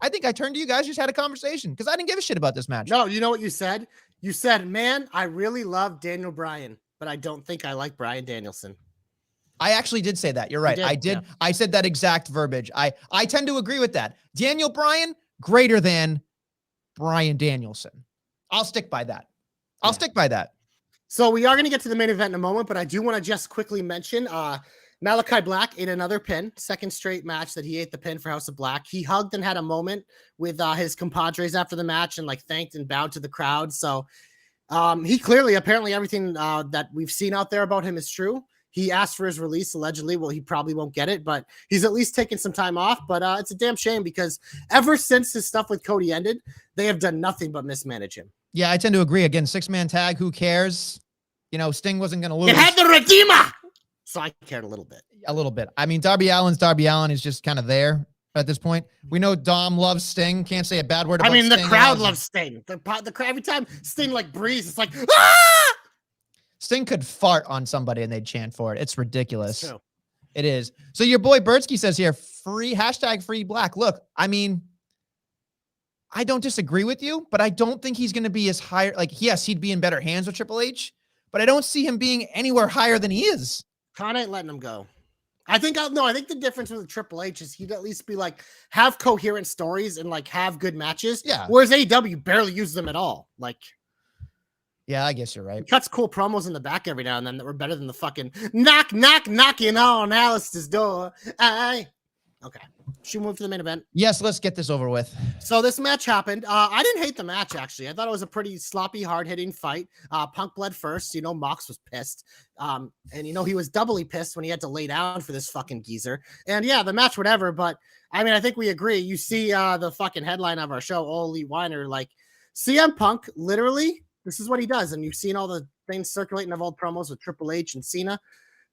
Speaker 1: think I turned to you guys, just had a conversation because I didn't give a shit about this match.
Speaker 2: No, you know what you said? You said, man, I really love Daniel Bryan, but I don't think I like Bryan Danielson.
Speaker 1: I actually did say that. You're right. I did. Yeah. I said that exact verbiage. I tend to agree with that. Daniel Bryan, greater than Bryan Danielson. I'll stick by that. I'll stick by that.
Speaker 2: So we are going to get to the main event in a moment, but I do want to just quickly mention Malachi Black ate another pin, second straight match that he ate the pin for House of Black. He hugged and had a moment with his compadres after the match and like thanked and bowed to the crowd. So he clearly, apparently everything that we've seen out there about him is true. He asked for his release, allegedly. Well, he probably won't get it, but he's at least taken some time off. But it's a damn shame because ever since his stuff with Cody ended, they have done nothing but mismanage him.
Speaker 1: Yeah, I tend to agree. Again, 6-man tag, who cares? You know, Sting wasn't going to lose.
Speaker 2: It had the Redeemer! So I cared a little bit.
Speaker 1: A little bit. I mean, Darby Allin is just kind of there at this point. We know Dom loves Sting. Can't say a bad word about Sting.
Speaker 2: The crowd loves Sting. The crowd, every time Sting like breathes, it's like, ah!
Speaker 1: Sting could fart on somebody and they'd chant for it. It's ridiculous. It's true. It is. So your boy Bertsky says here, free Black. Look, I mean, I don't disagree with you, but I don't think he's going to be as high. Like, yes, he'd be in better hands with Triple H, but I don't see him being anywhere higher than he is.
Speaker 2: Khan ain't letting him go. I think the difference with Triple H is he'd at least be like, have coherent stories and like have good matches.
Speaker 1: Yeah.
Speaker 2: Whereas AEW barely uses them at all. Like,
Speaker 1: yeah, I guess you're right.
Speaker 2: He cuts cool promos in the back every now and then that were better than the fucking knocking on Alistair's door. Okay. Should we move to the main event?
Speaker 1: Yes, let's get this over with.
Speaker 2: So this match happened. I didn't hate the match, actually. I thought it was a pretty sloppy, hard-hitting fight. Punk bled first. You know, Mox was pissed. And, you know, he was doubly pissed when he had to lay down for this fucking geezer. And, yeah, the match, whatever. But, I mean, I think we agree. You see the fucking headline of our show, Holy Whiner, like, CM Punk, literally, this is what he does. And you've seen all the things circulating of old promos with Triple H and Cena.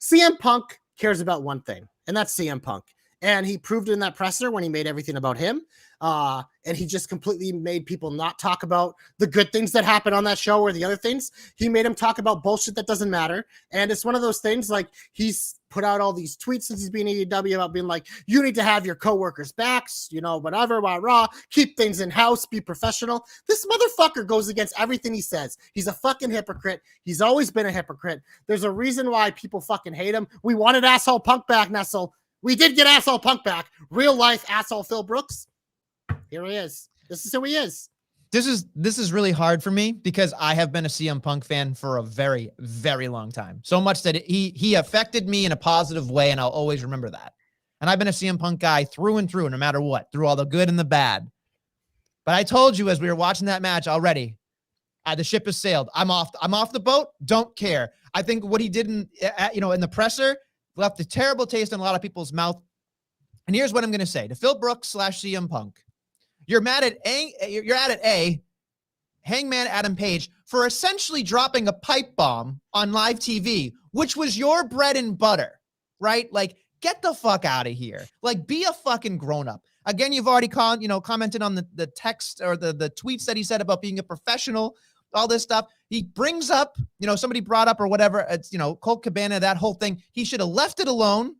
Speaker 2: CM Punk cares about one thing, and that's CM Punk. And he proved it in that presser when he made everything about him. And he just completely made people not talk about the good things that happen on that show or the other things. He made him talk about bullshit that doesn't matter. And it's one of those things, like, he's put out all these tweets since he's been AEW about being like, you need to have your coworkers' backs, you know, whatever, rah, keep things in house, be professional. This motherfucker goes against everything he says. He's a fucking hypocrite. He's always been a hypocrite. There's a reason why people fucking hate him. We wanted asshole Punk back, Nestle. We did get asshole Punk back. Real life asshole Phil Brooks. Here he is. This is who he is.
Speaker 1: This is really hard for me because I have been a CM Punk fan for a very, very long time. So much that he affected me in a positive way, and I'll always remember that. And I've been a CM Punk guy through and through, no matter what, through all the good and the bad. But I told you as we were watching that match already, the ship has sailed. I'm off the boat. Don't care. I think what he did in the presser left a terrible taste in a lot of people's mouth. And here's what I'm going to say to Phil Brooks / CM Punk. You're mad at Hangman Adam Page for essentially dropping a pipe bomb on live TV, which was your bread and butter, right? Like, get the fuck out of here. Like, be a fucking grown-up. Again, you've already commented on the text or the tweets that he said about being a professional, all this stuff. He brings up, somebody brought up or whatever, it's, Colt Cabana, that whole thing. He should have left it alone.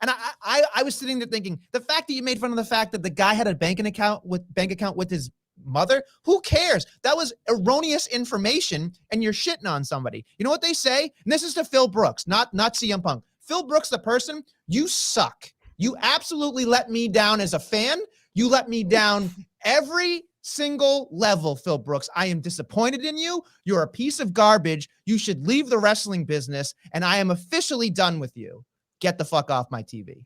Speaker 1: And I was sitting there thinking, the fact that you made fun of the fact that the guy had a bank account with his mother, who cares? That was erroneous information, and you're shitting on somebody. You know what they say? And this is to Phil Brooks, not CM Punk. Phil Brooks, the person, you suck. You absolutely let me down as a fan. You let me down every single level, Phil Brooks. I am disappointed in you. You're a piece of garbage. You should leave the wrestling business, and I am officially done with you. Get the fuck off my TV.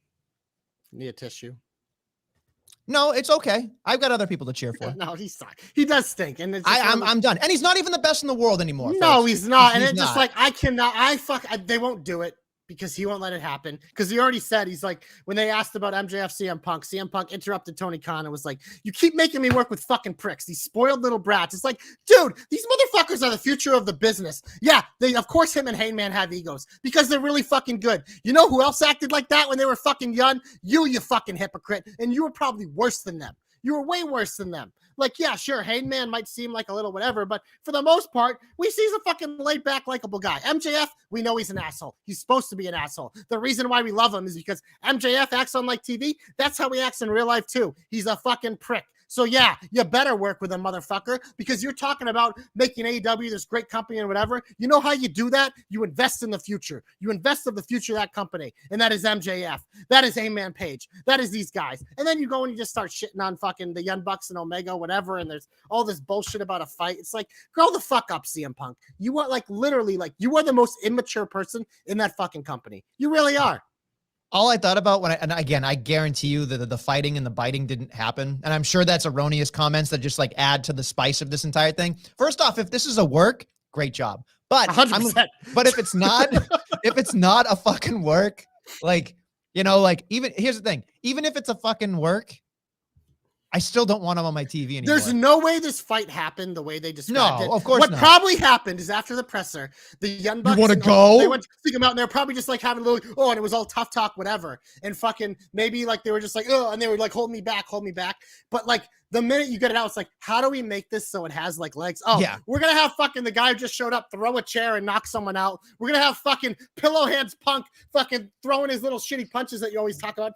Speaker 2: Need a tissue?
Speaker 1: No, it's okay. I've got other people to cheer for.
Speaker 2: No, he sucks. He does stink. And
Speaker 1: I'm done. And he's not even the best in the world anymore.
Speaker 2: No,
Speaker 1: folks.
Speaker 2: He's not. And it's just like, they won't do it because he won't let it happen. Because he already said, he's like, when they asked about MJF CM Punk interrupted Tony Khan and was like, you keep making me work with fucking pricks, these spoiled little brats. It's like, dude, these motherfuckers are the future of the business. Yeah, of course him and Hangman have egos because they're really fucking good. You know who else acted like that when they were fucking young? You fucking hypocrite. And you were probably worse than them. You were way worse than them. Like, yeah, sure, Hangman might seem like a little whatever, but for the most part, we see he's a fucking laid-back, likable guy. MJF, we know he's an asshole. He's supposed to be an asshole. The reason why we love him is because MJF acts on like TV. That's how he acts in real life, too. He's a fucking prick. So yeah, you better work with a motherfucker because you're talking about making AEW this great company and whatever. You know how you do that? You invest in the future. You invest in the future of that company. And that is MJF. That is A-Man Page. That is these guys. And then you go and you just start shitting on fucking the Young Bucks and Omega, whatever. And there's all this bullshit about a fight. It's like, grow the fuck up, CM Punk. You are like literally like, you are the most immature person in that fucking company. You really are.
Speaker 1: All I thought about and again, I guarantee you that the fighting and the biting didn't happen. And I'm sure that's erroneous comments that just like add to the spice of this entire thing. First off, if this is a work, great job. But but if it's not, if it's not a fucking work, like, you know, like even here's the thing, even if it's a fucking work, I still don't want him on my TV anymore.
Speaker 2: There's no way this fight happened the way they described it.
Speaker 1: No, of course
Speaker 2: not.
Speaker 1: What
Speaker 2: probably happened is after the presser, the Young Bucks.
Speaker 1: You want to go?
Speaker 2: They went to seek him out, and they're probably just like having a little, oh, and it was all tough talk, whatever. And fucking maybe like they were just like, oh, and they were like, hold me back. But like the minute you get it out, it's like, how do we make this so it has like legs? Oh, yeah. We're going to have fucking the guy who just showed up, throw a chair and knock someone out. We're going to have fucking pillow hands Punk fucking throwing his little shitty punches that you always talk about.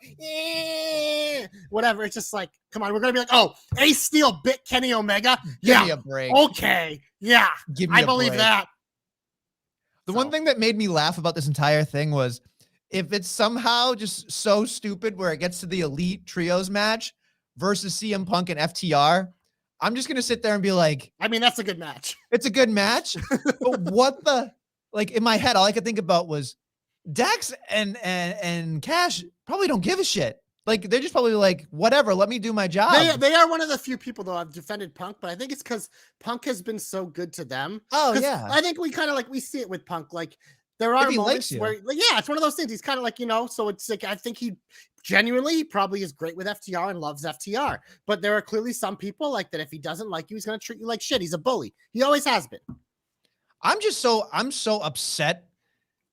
Speaker 2: Whatever. It's just like, come on. We're going to be like, oh, Ace Steel bit Kenny Omega.
Speaker 1: Give me a break.
Speaker 2: Okay. Yeah. I believe that.
Speaker 1: The one thing that made me laugh about this entire thing was if it's somehow just so stupid where it gets to the Elite Trios match versus CM Punk and FTR, I'm just going to sit there and be like,
Speaker 2: I mean, that's a good match.
Speaker 1: It's a good match. But what the, like in my head, all I could think about was Dax and Cash probably don't give a shit. Like they're just probably like, whatever, let me do my job.
Speaker 2: They are one of the few people though I've defended Punk, but I think it's because Punk has been so good to them.
Speaker 1: Oh yeah.
Speaker 2: I think we kind of like, we see it with Punk. Like there are moments where like, yeah, it's one of those things. He's kind of like, you know, so it's like, I think he genuinely probably is great with FTR and loves FTR, but there are clearly some people like that. If he doesn't like you, he's going to treat you like shit. He's a bully. He always has been.
Speaker 1: I'm so upset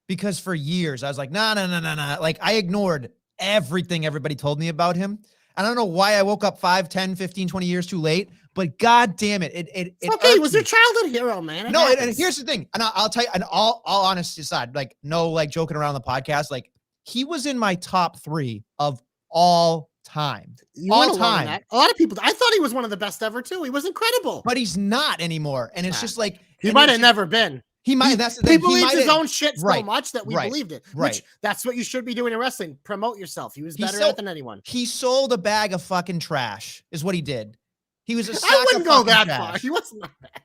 Speaker 1: because for years I was like, nah. Like I ignored everything everybody told me about him. I don't know why I woke up 5, 10, 15, 20 years too late, but God damn it. It's
Speaker 2: okay. It was your childhood hero, man.
Speaker 1: And here's the thing. And I'll tell you, and all honesty aside, like no, like joking around the podcast, like he was in my top 3 of all time. All time.
Speaker 2: A lot of people, I thought he was one of the best ever too. He was incredible,
Speaker 1: but he's not anymore. And it's just like,
Speaker 2: he might have never been.
Speaker 1: He might. That's the thing.
Speaker 2: He believes his own shit so much that we believed it.
Speaker 1: Right.
Speaker 2: Which that's what you should be doing in wrestling. Promote yourself. He was better at it than anyone.
Speaker 1: He sold a bag of fucking trash, is what he did. He was a sack
Speaker 2: I wouldn't
Speaker 1: of
Speaker 2: go that
Speaker 1: trash.
Speaker 2: far. He wasn't that bad.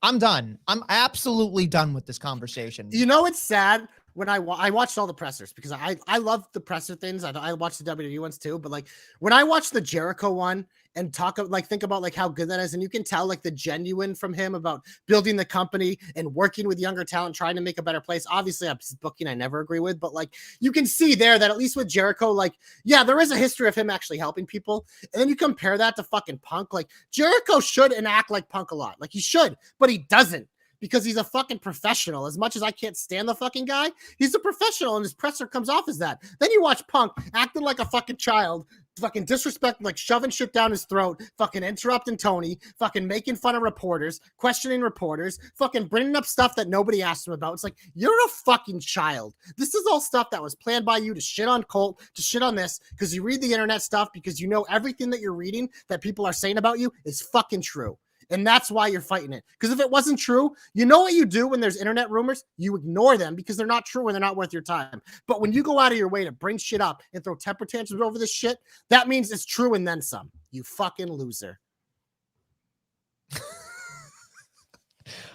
Speaker 1: I'm done. I'm absolutely done with this conversation.
Speaker 2: You know, it's sad when I watched all the pressers because I love the presser things. I watched the WWE ones too, but like when I watched the Jericho one and think about like how good that is, and you can tell like the genuine from him about building the company and working with younger talent, trying to make a better place. Obviously, booking I never agree with, but like you can see there that at least with Jericho, like yeah, there is a history of him actually helping people, and then you compare that to fucking Punk. Like Jericho should enact like Punk a lot, like he should, but he doesn't. Because he's a fucking professional. As much as I can't stand the fucking guy, he's a professional and his presser comes off as that. Then you watch Punk acting like a fucking child, fucking disrespecting, like shoving shit down his throat, fucking interrupting Tony, fucking making fun of reporters, questioning reporters, fucking bringing up stuff that nobody asked him about. It's like, you're a fucking child. This is all stuff that was planned by you to shit on Colt, to shit on this, because you read the internet stuff, because you know everything that you're reading that people are saying about you is fucking true. And that's why you're fighting it. Because if it wasn't true, you know what you do when there's internet rumors? You ignore them because they're not true and they're not worth your time. But when you go out of your way to bring shit up and throw temper tantrums over this shit, that means it's true and then some. You fucking loser.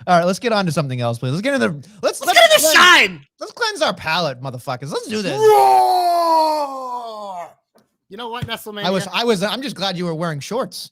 Speaker 1: All right, let's get on to something else, please. Let's get into let's
Speaker 2: get into shine.
Speaker 1: Let's cleanse our palate, motherfuckers. Let's do this.
Speaker 2: Roar! You know what, Nestlemania?
Speaker 1: I'm just glad you were wearing shorts.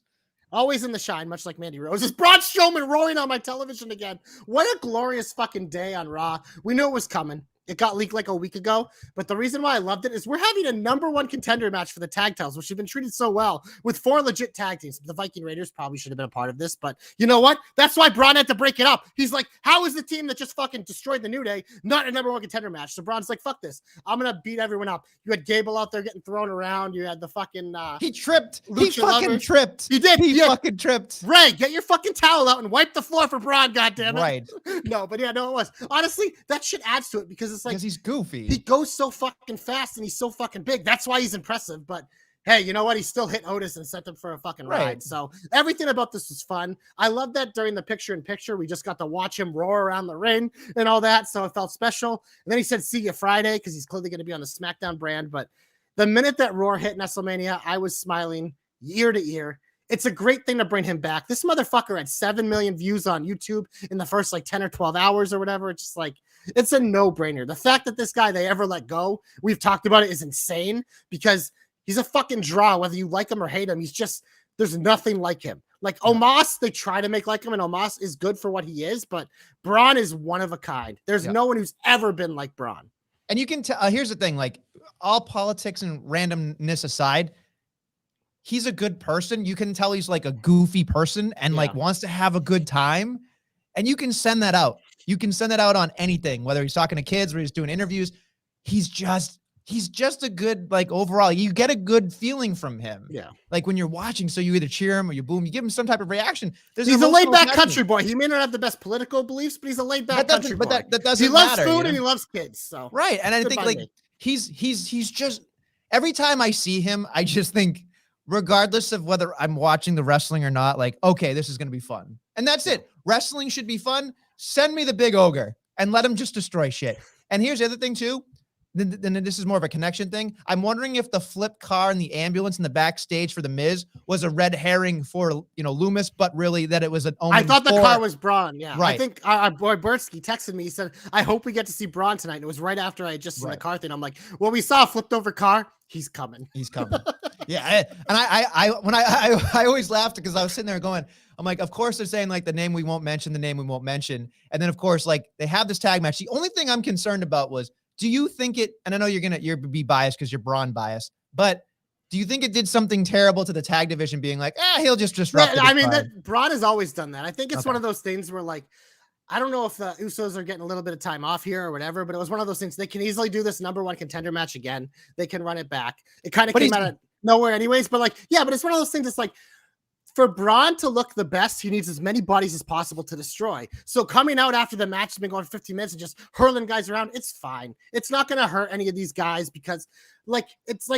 Speaker 2: Always in the shine, much like Mandy Rose. It's Braun Strowman roaring on my television again. What a glorious fucking day on Raw. We knew it was coming. It got leaked like a week ago, but the reason why I loved it is we're having a #1 contender match for the tag titles, which have been treated so well with 4 legit tag teams. The Viking Raiders probably should have been a part of this, but you know what? That's why Braun had to break it up. He's like, how is the team that just fucking destroyed the New Day not a #1 contender match? So Braun's like, fuck this. I'm going to beat everyone up. You had Gable out there getting thrown around. You had the fucking...
Speaker 1: he tripped. He fucking tripped.
Speaker 2: He did.
Speaker 1: He fucking tripped.
Speaker 2: Ray, get your fucking towel out and wipe the floor for Braun, goddammit.
Speaker 1: Right.
Speaker 2: No, but yeah, no, it was. Honestly, that shit adds to it because it's like...
Speaker 1: Because he's goofy.
Speaker 2: He goes so fucking fast and he's so fucking big. That's why he's impressive. But hey, you know what? He still hit Otis and set them for a fucking ride.
Speaker 1: Right.
Speaker 2: So everything about this was fun. I love that during the picture-in-picture, we just got to watch him roar around the ring and all that. So it felt special. And then he said, see you Friday, because he's clearly going to be on the Smackdown brand. But the minute that roar hit Nestlemania, I was smiling ear to ear. It's a great thing to bring him back. This motherfucker had 7 million views on YouTube in the first like 10 or 12 hours or whatever. It's just like, it's a no-brainer. The fact that this guy they ever let go, we've talked about it, is insane, because he's a fucking draw, whether you like him or hate him. He's just, there's nothing like him. Like Omos, they try to make like him, and Omos is good for what he is, but Braun is one of a kind. There's no one who's ever been like Braun.
Speaker 1: And you can tell, here's the thing, like all politics and randomness aside, he's a good person. You can tell he's like a goofy person and like wants to have a good time. And you can send that out. You can send that out on anything, whether he's talking to kids or he's doing interviews. He's just a good, like, overall, you get a good feeling from him. Yeah. Like when you're watching, so you either cheer him or you boom, you give him some type of reaction.
Speaker 2: He's a laid back country boy. He may not have the best political beliefs, but he's a laid back country boy.
Speaker 1: That doesn't
Speaker 2: he loves
Speaker 1: matter,
Speaker 2: food and he loves kids. So
Speaker 1: right. And I think like he's just, every time I see him, I just think, regardless of whether I'm watching the wrestling or not, like, okay, this is going to be fun. And that's it. Wrestling should be fun. Send me the big ogre and let him just destroy shit. And here's the other thing too. Then this is more of a connection thing. I'm wondering if the flipped car and the ambulance in the backstage for the Miz was a red herring for, Loomis, but really that it was an omen.
Speaker 2: I thought the car was Braun. Yeah.
Speaker 1: Right.
Speaker 2: I think our boy Bertsky texted me. He said, I hope we get to see Braun tonight. And it was right after I just seen the car thing. I'm like, well, we saw a flipped over car. He's coming. He's coming.
Speaker 1: Yeah. I always laughed because I was sitting there going, I'm like, of course they're saying like the name we won't mention. And then of course, like they have this tag match. The only thing I'm concerned about was, do you think it, and I know you're be biased because you're Braun biased, but do you think it did something terrible to the tag division being like, he'll just disrupt it?
Speaker 2: I mean, Braun has always done that. I think it's one of those things where like, I don't know if the Usos are getting a little bit of time off here or whatever, but it was one of those things. They can easily do this number one contender match again. They can run it back. It kind of came out of nowhere anyways, but like, yeah, but it's one of those things. It's like, for Braun to look the best, he needs as many bodies as possible to destroy. So coming out after the match has been going 15 minutes and just hurling guys around, it's fine. It's not going to hurt any of these guys because it's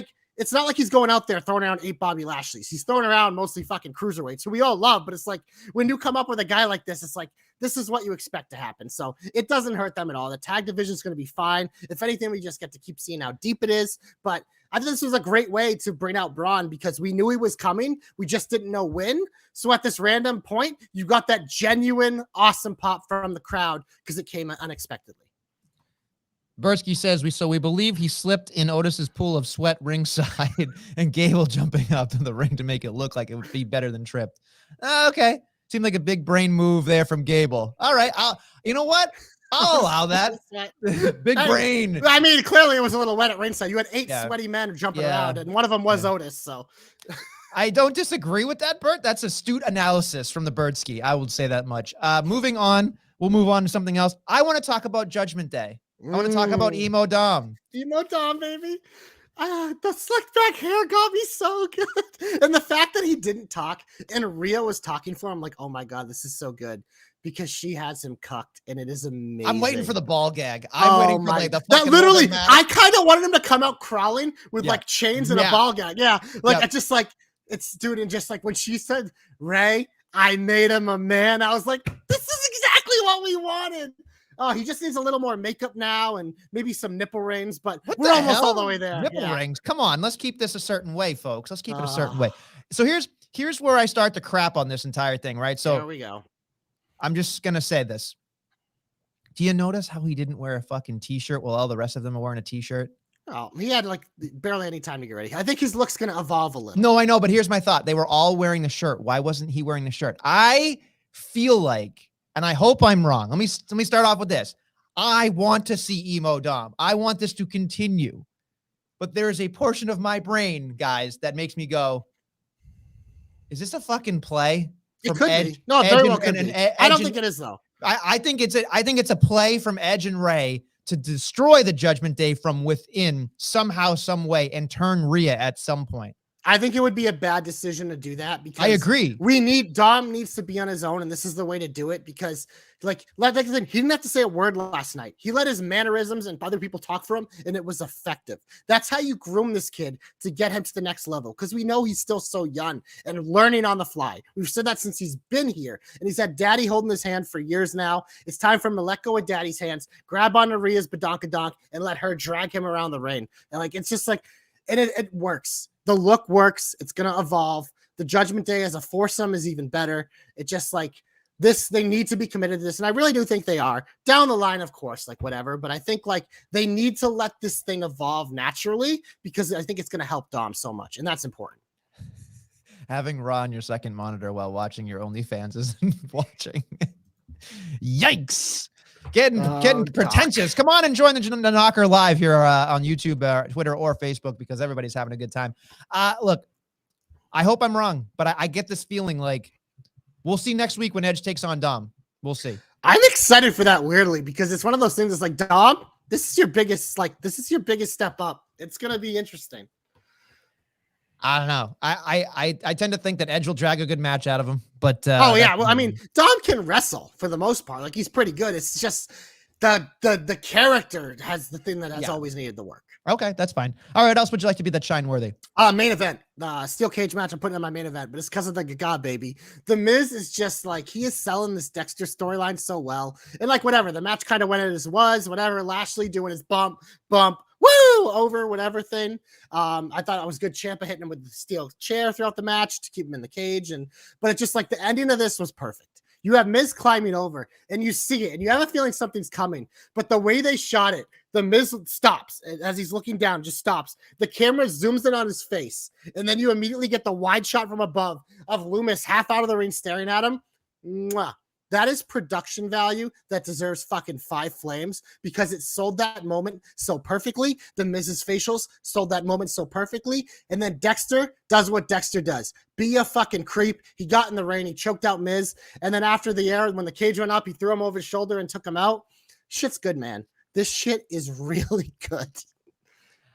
Speaker 2: not like he's going out there throwing around 8 Bobby Lashley's. He's throwing around mostly fucking cruiserweights, who we all love, but it's like when you come up with a guy like this, it's like, this is what you expect to happen. So it doesn't hurt them at all. The tag division is going to be fine. If anything, we just get to keep seeing how deep it is. But I think this was a great way to bring out Braun because we knew he was coming. We just didn't know when. So at this random point, you got that genuine, awesome pop from the crowd because it came unexpectedly.
Speaker 1: Bertsky says, we believe he slipped in Otis's pool of sweat ringside and Gable jumping up to the ring to make it look like it would be better than tripped. Okay. Seemed like a big brain move there from Gable. All right. You know what? I'll allow that. Big brain.
Speaker 2: I mean, clearly it was a little wet at ringside. You had 8 sweaty men jumping around, and one of them was Otis. So
Speaker 1: I don't disagree with that, Bert. That's astute analysis from the Bertsky. I would say that much. Moving on. We'll move on to something else. I want to talk about Judgment Day. I want to talk about Emo Dom.
Speaker 2: Emo Dom, baby. The slick back hair got me so good. And the fact that he didn't talk and Rhea was talking for him, like, oh my God, this is so good. Because she has him cucked and it is amazing.
Speaker 1: I'm waiting for the ball gag. I'm waiting for like the fucking
Speaker 2: literally, I kind of wanted him to come out crawling with like chains and a ball gag. Yeah. Like, I just like, it's dude. And just like when she said, Ray, I made him a man. I was like, this is exactly what we wanted. Oh, he just needs a little more makeup now and maybe some nipple rings, but we're almost all the way there.
Speaker 1: Nipple rings. Come on. Let's keep this a certain way, folks. Let's keep it a certain way. So here's where I start to crap on this entire thing, right? So
Speaker 2: there we go.
Speaker 1: I'm just going to say this. Do you notice how he didn't wear a fucking t-shirt while all the rest of them are wearing a t-shirt?
Speaker 2: Oh, he had like barely any time to get ready. I think his look's going to evolve a little.
Speaker 1: No, I know, but here's my thought. They were all wearing the shirt. Why wasn't he wearing the shirt? I feel like, and I hope I'm wrong. Let me start off with this. I want to see Emo Dom. I want this to continue. But there is a portion of my brain, guys, that makes me go, is this a fucking play?
Speaker 2: It could be. No, it very well could be. I don't think it is, though.
Speaker 1: I think it's a play from Edge and Ray to destroy the Judgment Day from within somehow, some way, and turn Rhea at some point.
Speaker 2: I think it would be a bad decision to do that because
Speaker 1: I agree.
Speaker 2: Dom needs to be on his own, and this is the way to do it because he didn't have to say a word last night. He let his mannerisms and other people talk for him, and it was effective. That's how you groom this kid to get him to the next level because we know he's still so young and learning on the fly. We've said that since he's been here, and he's had daddy holding his hand for years now. It's time for him to let go of daddy's hands, grab on Rhea's badonkadonk, and let her drag him around the ring. And it's just and it works. The look works. It's going to evolve. The Judgment Day as a foursome is even better. It just this, they need to be committed to this. And I really do think they are down the line, of course, whatever. But I think they need to let this thing evolve naturally because I think it's going to help Dom so much. And that's important.
Speaker 1: Having Raw on your second monitor while watching your OnlyFans isn't watching. Yikes. Getting pretentious. Come on and join the Knocker live here on YouTube, Twitter, or Facebook because everybody's having a good time. Look, I hope I'm wrong, but I get this feeling we'll see next week when Edge takes on Dom. We'll see.
Speaker 2: I'm excited for that weirdly because it's one of those things that's Dom, this is your biggest step up. It's going to be interesting.
Speaker 1: I don't know. I tend to think that Edge will drag a good match out of him, but
Speaker 2: Well, I mean, Dom can wrestle for the most part. He's pretty good. It's just the character has the thing that has always needed the work.
Speaker 1: Okay, that's fine. All right, what else would you like to be that shine worthy?
Speaker 2: Main event, steel cage match. I'm putting in my main event, but it's because of the Gaga baby. The Miz is just he is selling this Dexter storyline so well, and whatever the match kind of went as was. Whatever Lashley doing his bump. Woo! Over whatever thing. I thought it was good. Ciampa hitting him with the steel chair throughout the match to keep him in the cage, but it's just the ending of this was perfect. You have Miz climbing over, and you see it, and you have a feeling something's coming. But the way they shot it, the Miz stops as he's looking down, just stops. The camera zooms in on his face, and then you immediately get the wide shot from above of Loomis half out of the ring staring at him. Mwah. That is production value that deserves fucking 5 flames because it sold that moment so perfectly. The Miz's facials sold that moment so perfectly. And then Dexter does what Dexter does. Be a fucking creep. He got in the ring. He choked out Miz. And then after the air, when the cage went up, he threw him over his shoulder and took him out. Shit's good, man. This shit is really good.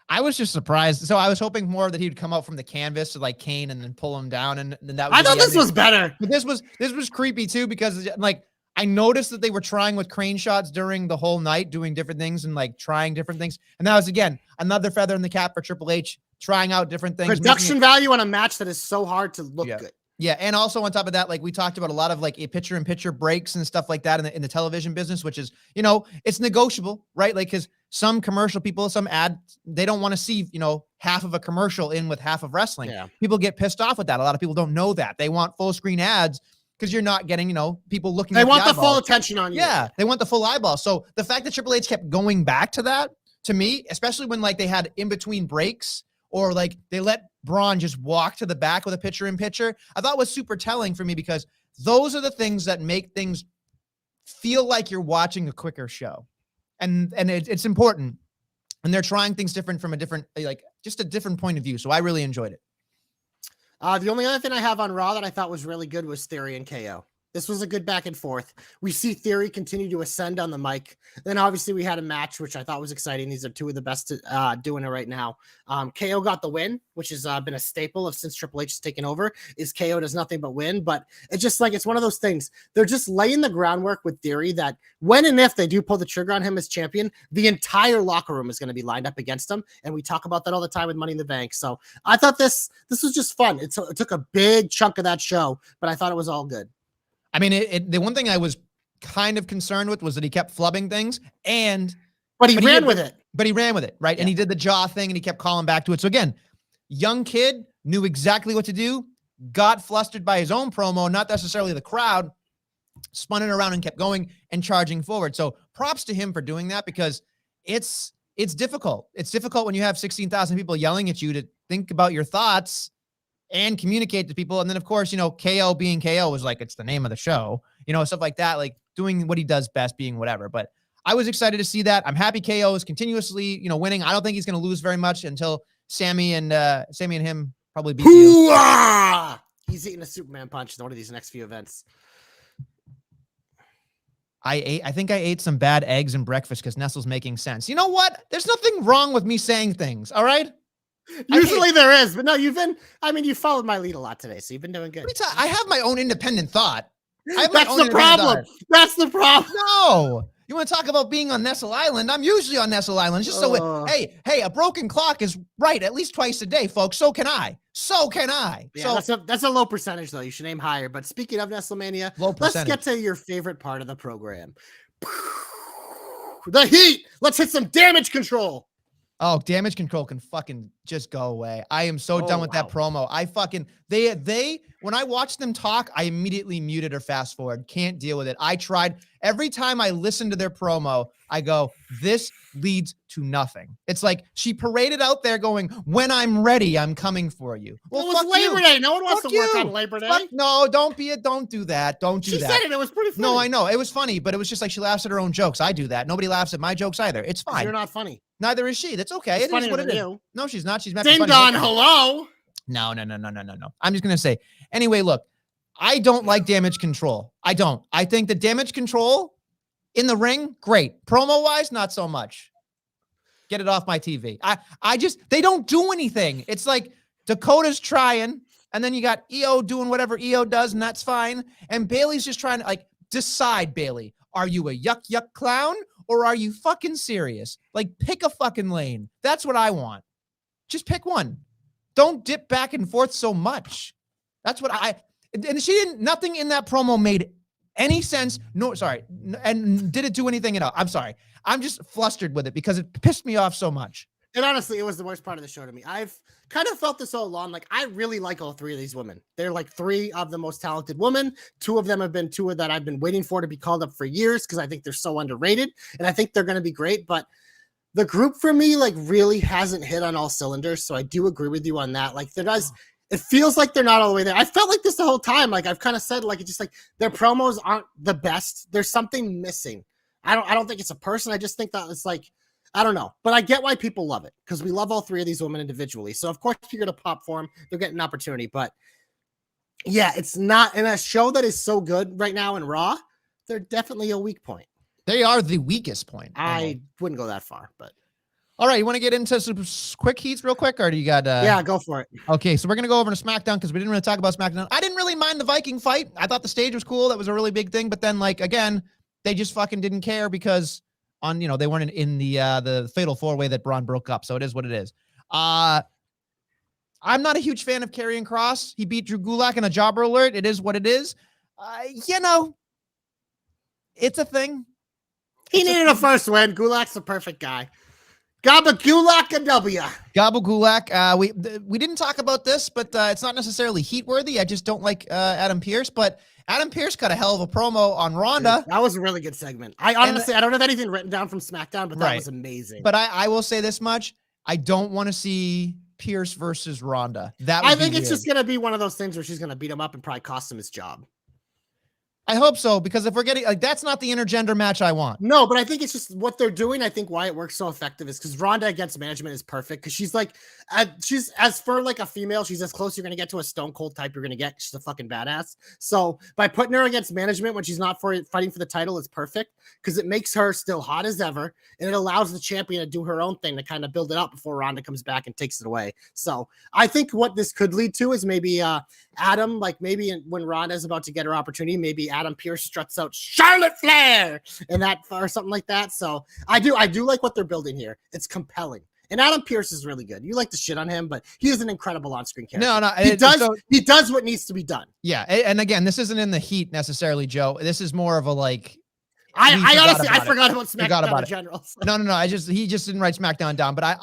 Speaker 1: I was just surprised. So I was hoping more that he'd come out from the canvas to Kane and then pull him down. And then that was
Speaker 2: I thought this was better.
Speaker 1: But this was creepy too, because I noticed that they were trying with crane shots during the whole night, doing different things and trying different things. And that was, again, another feather in the cap for Triple H, trying out different things.
Speaker 2: Production value on a match that is so hard to look good.
Speaker 1: Yeah, and also on top of that, we talked about a lot of a picture-in-picture breaks and stuff like that in the television business, which is, it's negotiable, right? Because some commercial people, some ad, they don't want to see, half of a commercial in with half of wrestling.
Speaker 2: Yeah.
Speaker 1: People get pissed off with that. A lot of people don't know that. They want full screen ads because you're not getting, people looking.
Speaker 2: They want the full attention on you.
Speaker 1: Yeah, they want the full eyeball. So the fact that Triple H kept going back to that, to me, especially when they had in between breaks, or they let Braun just walk to the back with a picture-in-picture, I thought was super telling for me because those are the things that make things feel like you're watching a quicker show. And it's important. And they're trying things different from a different, just a different point of view. So I really enjoyed it.
Speaker 2: The only other thing I have on Raw that I thought was really good was Theory and KO. This was a good back and forth. We see Theory continue to ascend on the mic. Then obviously we had a match, which I thought was exciting. These are two of the best doing it right now. KO got the win, which has been a staple of since Triple H has taken over, is KO does nothing but win. But it's just it's one of those things. They're just laying the groundwork with Theory that when and if they do pull the trigger on him as champion, the entire locker room is going to be lined up against him. And we talk about that all the time with Money in the Bank. So I thought this was just fun. It took a big chunk of that show, but I thought it was all good.
Speaker 1: I mean, the one thing I was kind of concerned with was that he kept flubbing things,
Speaker 2: but he ran with it.
Speaker 1: But he ran with it, right? Yeah. And he did the jaw thing, and he kept calling back to it. So again, young kid, knew exactly what to do, got flustered by his own promo, not necessarily the crowd, spun it around and kept going and charging forward. So props to him for doing that because it's difficult. It's difficult when you have 16,000 people yelling at you to think about your thoughts and communicate to people. And then, of course, KO being KO was it's the name of the show, stuff like that, doing what he does best, being whatever. But I was excited to see that. I'm happy KO is continuously, winning. I don't think he's going to lose very much until Sammy and him probably beat you.
Speaker 2: He's eating a Superman punch in one of these next few events.
Speaker 1: I think I ate some bad eggs and breakfast because Nestle's making sense. You know what? There's nothing wrong with me saying things. All right.
Speaker 2: Usually there is, but no, you followed my lead a lot today, so you've been doing good.
Speaker 1: I have my own independent thought.
Speaker 2: That's the problem. That's the problem.
Speaker 1: No. You want to talk about being on Nestle Island? I'm usually on Nestle Island. Just hey, a broken clock is right at least twice a day, folks. So can I.
Speaker 2: Yeah, that's a low percentage, though. You should aim higher. But speaking of Nestlemania, let's get to your favorite part of the program. The heat. Let's hit some damage control.
Speaker 1: Oh, damage control can fucking just go away. I am so done with that promo. They when I watched them talk, I immediately muted or fast forward. Can't deal with it. I tried. Every time I listen to their promo, I go, this leads to nothing. It's like she paraded out there going, when I'm ready, I'm coming for you.
Speaker 2: Well, it was Labor Day. No one wants to work on Labor Day.
Speaker 1: No, don't do that.
Speaker 2: She said it. It was pretty funny.
Speaker 1: No, I know. It was funny, but it was just like she laughs at her own jokes. I do that. Nobody laughs at my jokes either. It's fine.
Speaker 2: You're not funny.
Speaker 1: Neither is she. That's okay. It is what it is. No, she's not. She's
Speaker 2: Ding dong, hello.
Speaker 1: No. I'm just going to say, anyway, look, I don't like damage control. I don't. I think the damage control in the ring, great. Promo-wise, not so much. Get it off my TV. They don't do anything. It's like Dakota's trying, and then you got EO doing whatever EO does, and that's fine. And Bailey's just trying to, decide, Bailey. Are you a yuck clown, or are you fucking serious? Pick a fucking lane. That's what I want. Just pick one. Don't dip back and forth so much. That's what and nothing in that promo made any sense. No, sorry. And did it do anything at all? I'm sorry. I'm just flustered with it because it pissed me off so much.
Speaker 2: And honestly, it was the worst part of the show to me. I've kind of felt this all along. I really like all three of these women. They're three of the most talented women. Two of them have been two that I've been waiting for to be called up for years because I think they're so underrated. And I think they're going to be great. But the group for me, really hasn't hit on all cylinders. So I do agree with you on that. It feels like they're not all the way there. I felt like this the whole time. I've kind of said, it's just their promos aren't the best. There's something missing. I don't think it's a person. I just think that it's I don't know, but I get why people love it because we love all three of these women individually. So of course, if you're going to pop for them, they're getting an opportunity. But yeah, it's not in a show that is so good right now in Raw. They're definitely a weak point.
Speaker 1: They are the weakest point.
Speaker 2: I wouldn't go that far, but
Speaker 1: all right. You want to get into some quick heats real quick, or do you got?
Speaker 2: Yeah, go for it.
Speaker 1: Okay, so we're gonna go over to SmackDown because we didn't really talk about SmackDown. I didn't really mind the Viking fight. I thought the stage was cool. That was a really big thing. But then, again, they just fucking didn't care because they weren't in the fatal 4-way that Braun broke up. So it is what it is. I'm not a huge fan of Karrion Kross. He beat Drew Gulak in a jobber alert. It is what it is. It's a thing.
Speaker 2: He needed a first win. Gulak's the perfect guy. Gabba Gulak and W.
Speaker 1: Gabba Gulak. We didn't talk about this, but it's not necessarily heat worthy. I just don't like Adam Pearce, but Adam Pearce got a hell of a promo on Ronda.
Speaker 2: That was a really good segment. I honestly, I don't have anything written down from SmackDown, but that was amazing.
Speaker 1: But I will say this much. I don't want to see Pearce versus Ronda.
Speaker 2: I think it's just going to be one of those things where she's going to beat him up and probably cost him his job.
Speaker 1: I hope so, because if we're getting that's not the intergender match I want.
Speaker 2: No, but I think it's just what they're doing. I think why it works so effective is because Ronda against management is perfect because she's as for a female, she's as close you're gonna get to a Stone Cold type you're gonna get. She's a fucking badass. So by putting her against management when she's not fighting for the title is perfect because it makes her still hot as ever and it allows the champion to do her own thing to kind of build it up before Ronda comes back and takes it away. So I think what this could lead to is maybe Adam, maybe when Ronda's about to get her opportunity, maybe Adam Pearce struts out Charlotte Flair and that or something like that. So I do like what they're building here. It's compelling. And Adam Pearce is really good. You like to shit on him, but he is an incredible on-screen character.
Speaker 1: No,
Speaker 2: he does what needs to be done.
Speaker 1: Yeah, and again, this isn't in the heat necessarily, Joe. This is more of a
Speaker 2: I honestly forgot about SmackDown in general. So.
Speaker 1: No. He just didn't write SmackDown down, but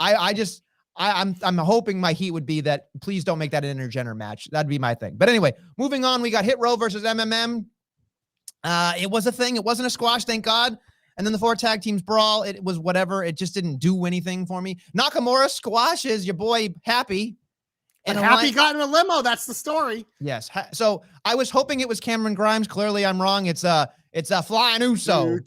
Speaker 1: I'm hoping my heat would be that please don't make that an intergender match. That'd be my thing. But anyway, moving on, we got Hit Row versus MMM. It was a thing. It wasn't a squash, thank God. And then the 4 tag teams brawl. It was whatever. It just didn't do anything for me. Nakamura squashes your boy Happy.
Speaker 2: And Happy got in a limo. That's the story.
Speaker 1: Yes. So I was hoping it was Cameron Grimes. Clearly I'm wrong. It's a Flying Uso.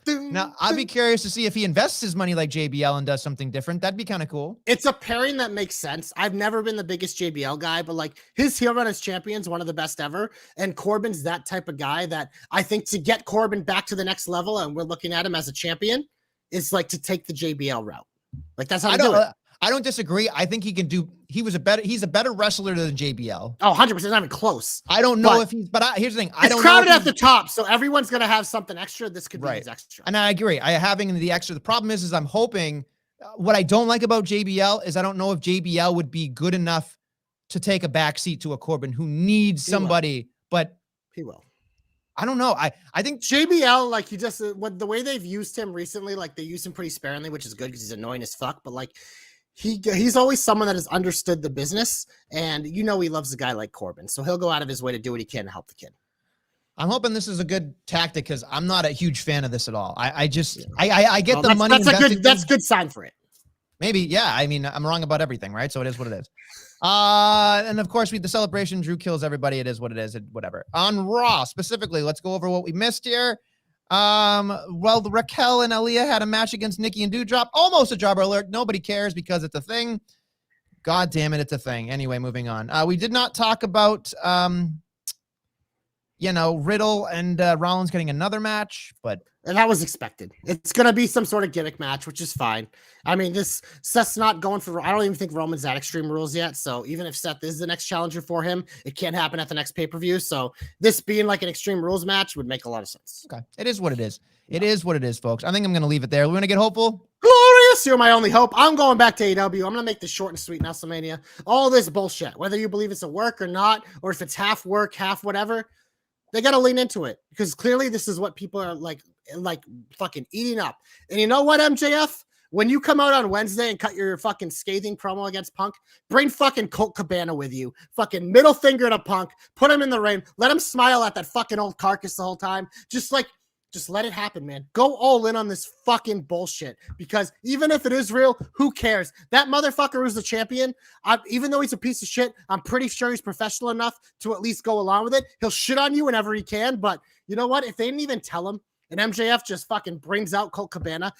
Speaker 1: Now, I'd be curious to see if he invests his money like JBL and does something different. That'd be kind of cool.
Speaker 2: It's a pairing that makes sense. I've never been the biggest JBL guy, but his heel run as champion's one of the best ever. And Corbin's that type of guy that I think to get Corbin back to the next level, and we're looking at him as a champion, is to take the JBL route. Like that's how to do it.
Speaker 1: I don't disagree. I think he can do. He's a better wrestler than JBL.
Speaker 2: Oh, 100%, not even close.
Speaker 1: I don't know if he's, but here's the thing. I don't know.
Speaker 2: It's crowded at the top, so everyone's gonna have something extra. This could be his extra.
Speaker 1: And I agree. Having the extra. The problem is I'm hoping. What I don't like about JBL is I don't know if JBL would be good enough to take a back seat to a Corbin who needs somebody, but
Speaker 2: he will.
Speaker 1: I don't know. I think
Speaker 2: JBL, like he just the way they've used him recently, like they use him pretty sparingly, which is good because he's annoying as fuck. But like he's always someone that has understood the business, and he loves a guy like Corbin, so he'll go out of his way to do what he can to help the kid.
Speaker 1: I'm hoping this is a good tactic because I'm not a huge fan of this at all. I get the money.
Speaker 2: That's a good sign for it.
Speaker 1: Maybe, yeah. I mean, I'm wrong about everything, right? So it is what it is. And of course, the celebration. Drew kills everybody. It is what it is. Whatever. On Raw specifically, let's go over what we missed here. Well, Raquel and Aaliyah had a match against Nikki and Doudrop. Almost a jobber alert. Nobody cares because it's a thing. God damn it, it's a thing. Anyway, moving on. We did not talk about Riddle and Rollins getting another match,
Speaker 2: and that was expected. It's going to be some sort of gimmick match, which is fine. I mean, Seth's not going for, I don't even think Roman's at Extreme Rules yet. So even if Seth is the next challenger for him, it can't happen at the next pay-per-view. So this being like an Extreme Rules match would make a lot of sense.
Speaker 1: Okay. It is what it is. It is what it is, folks. I think I'm going to leave it there. We're going to get hopeful.
Speaker 2: Glorious. You're my only hope. I'm going back to AEW. I'm going to make this short and sweet, Nestlemania. All this bullshit, whether you believe it's a work or not, or if it's half work, half whatever, they got to lean into it because clearly this is what people are like fucking eating up. And you know what, MJF? When you come out on Wednesday and cut your fucking scathing promo against Punk, bring fucking Colt Cabana with you. Fucking middle finger to Punk. Put him in the ring. Let him smile at that fucking old carcass the whole time. Just let it happen, man. Go all in on this fucking bullshit because even if it is real, who cares? That motherfucker who's the champion, even though he's a piece of shit, I'm pretty sure he's professional enough to at least go along with it. He'll shit on you whenever he can, but you know what? If they didn't even tell him and MJF just fucking brings out Colt Cabana,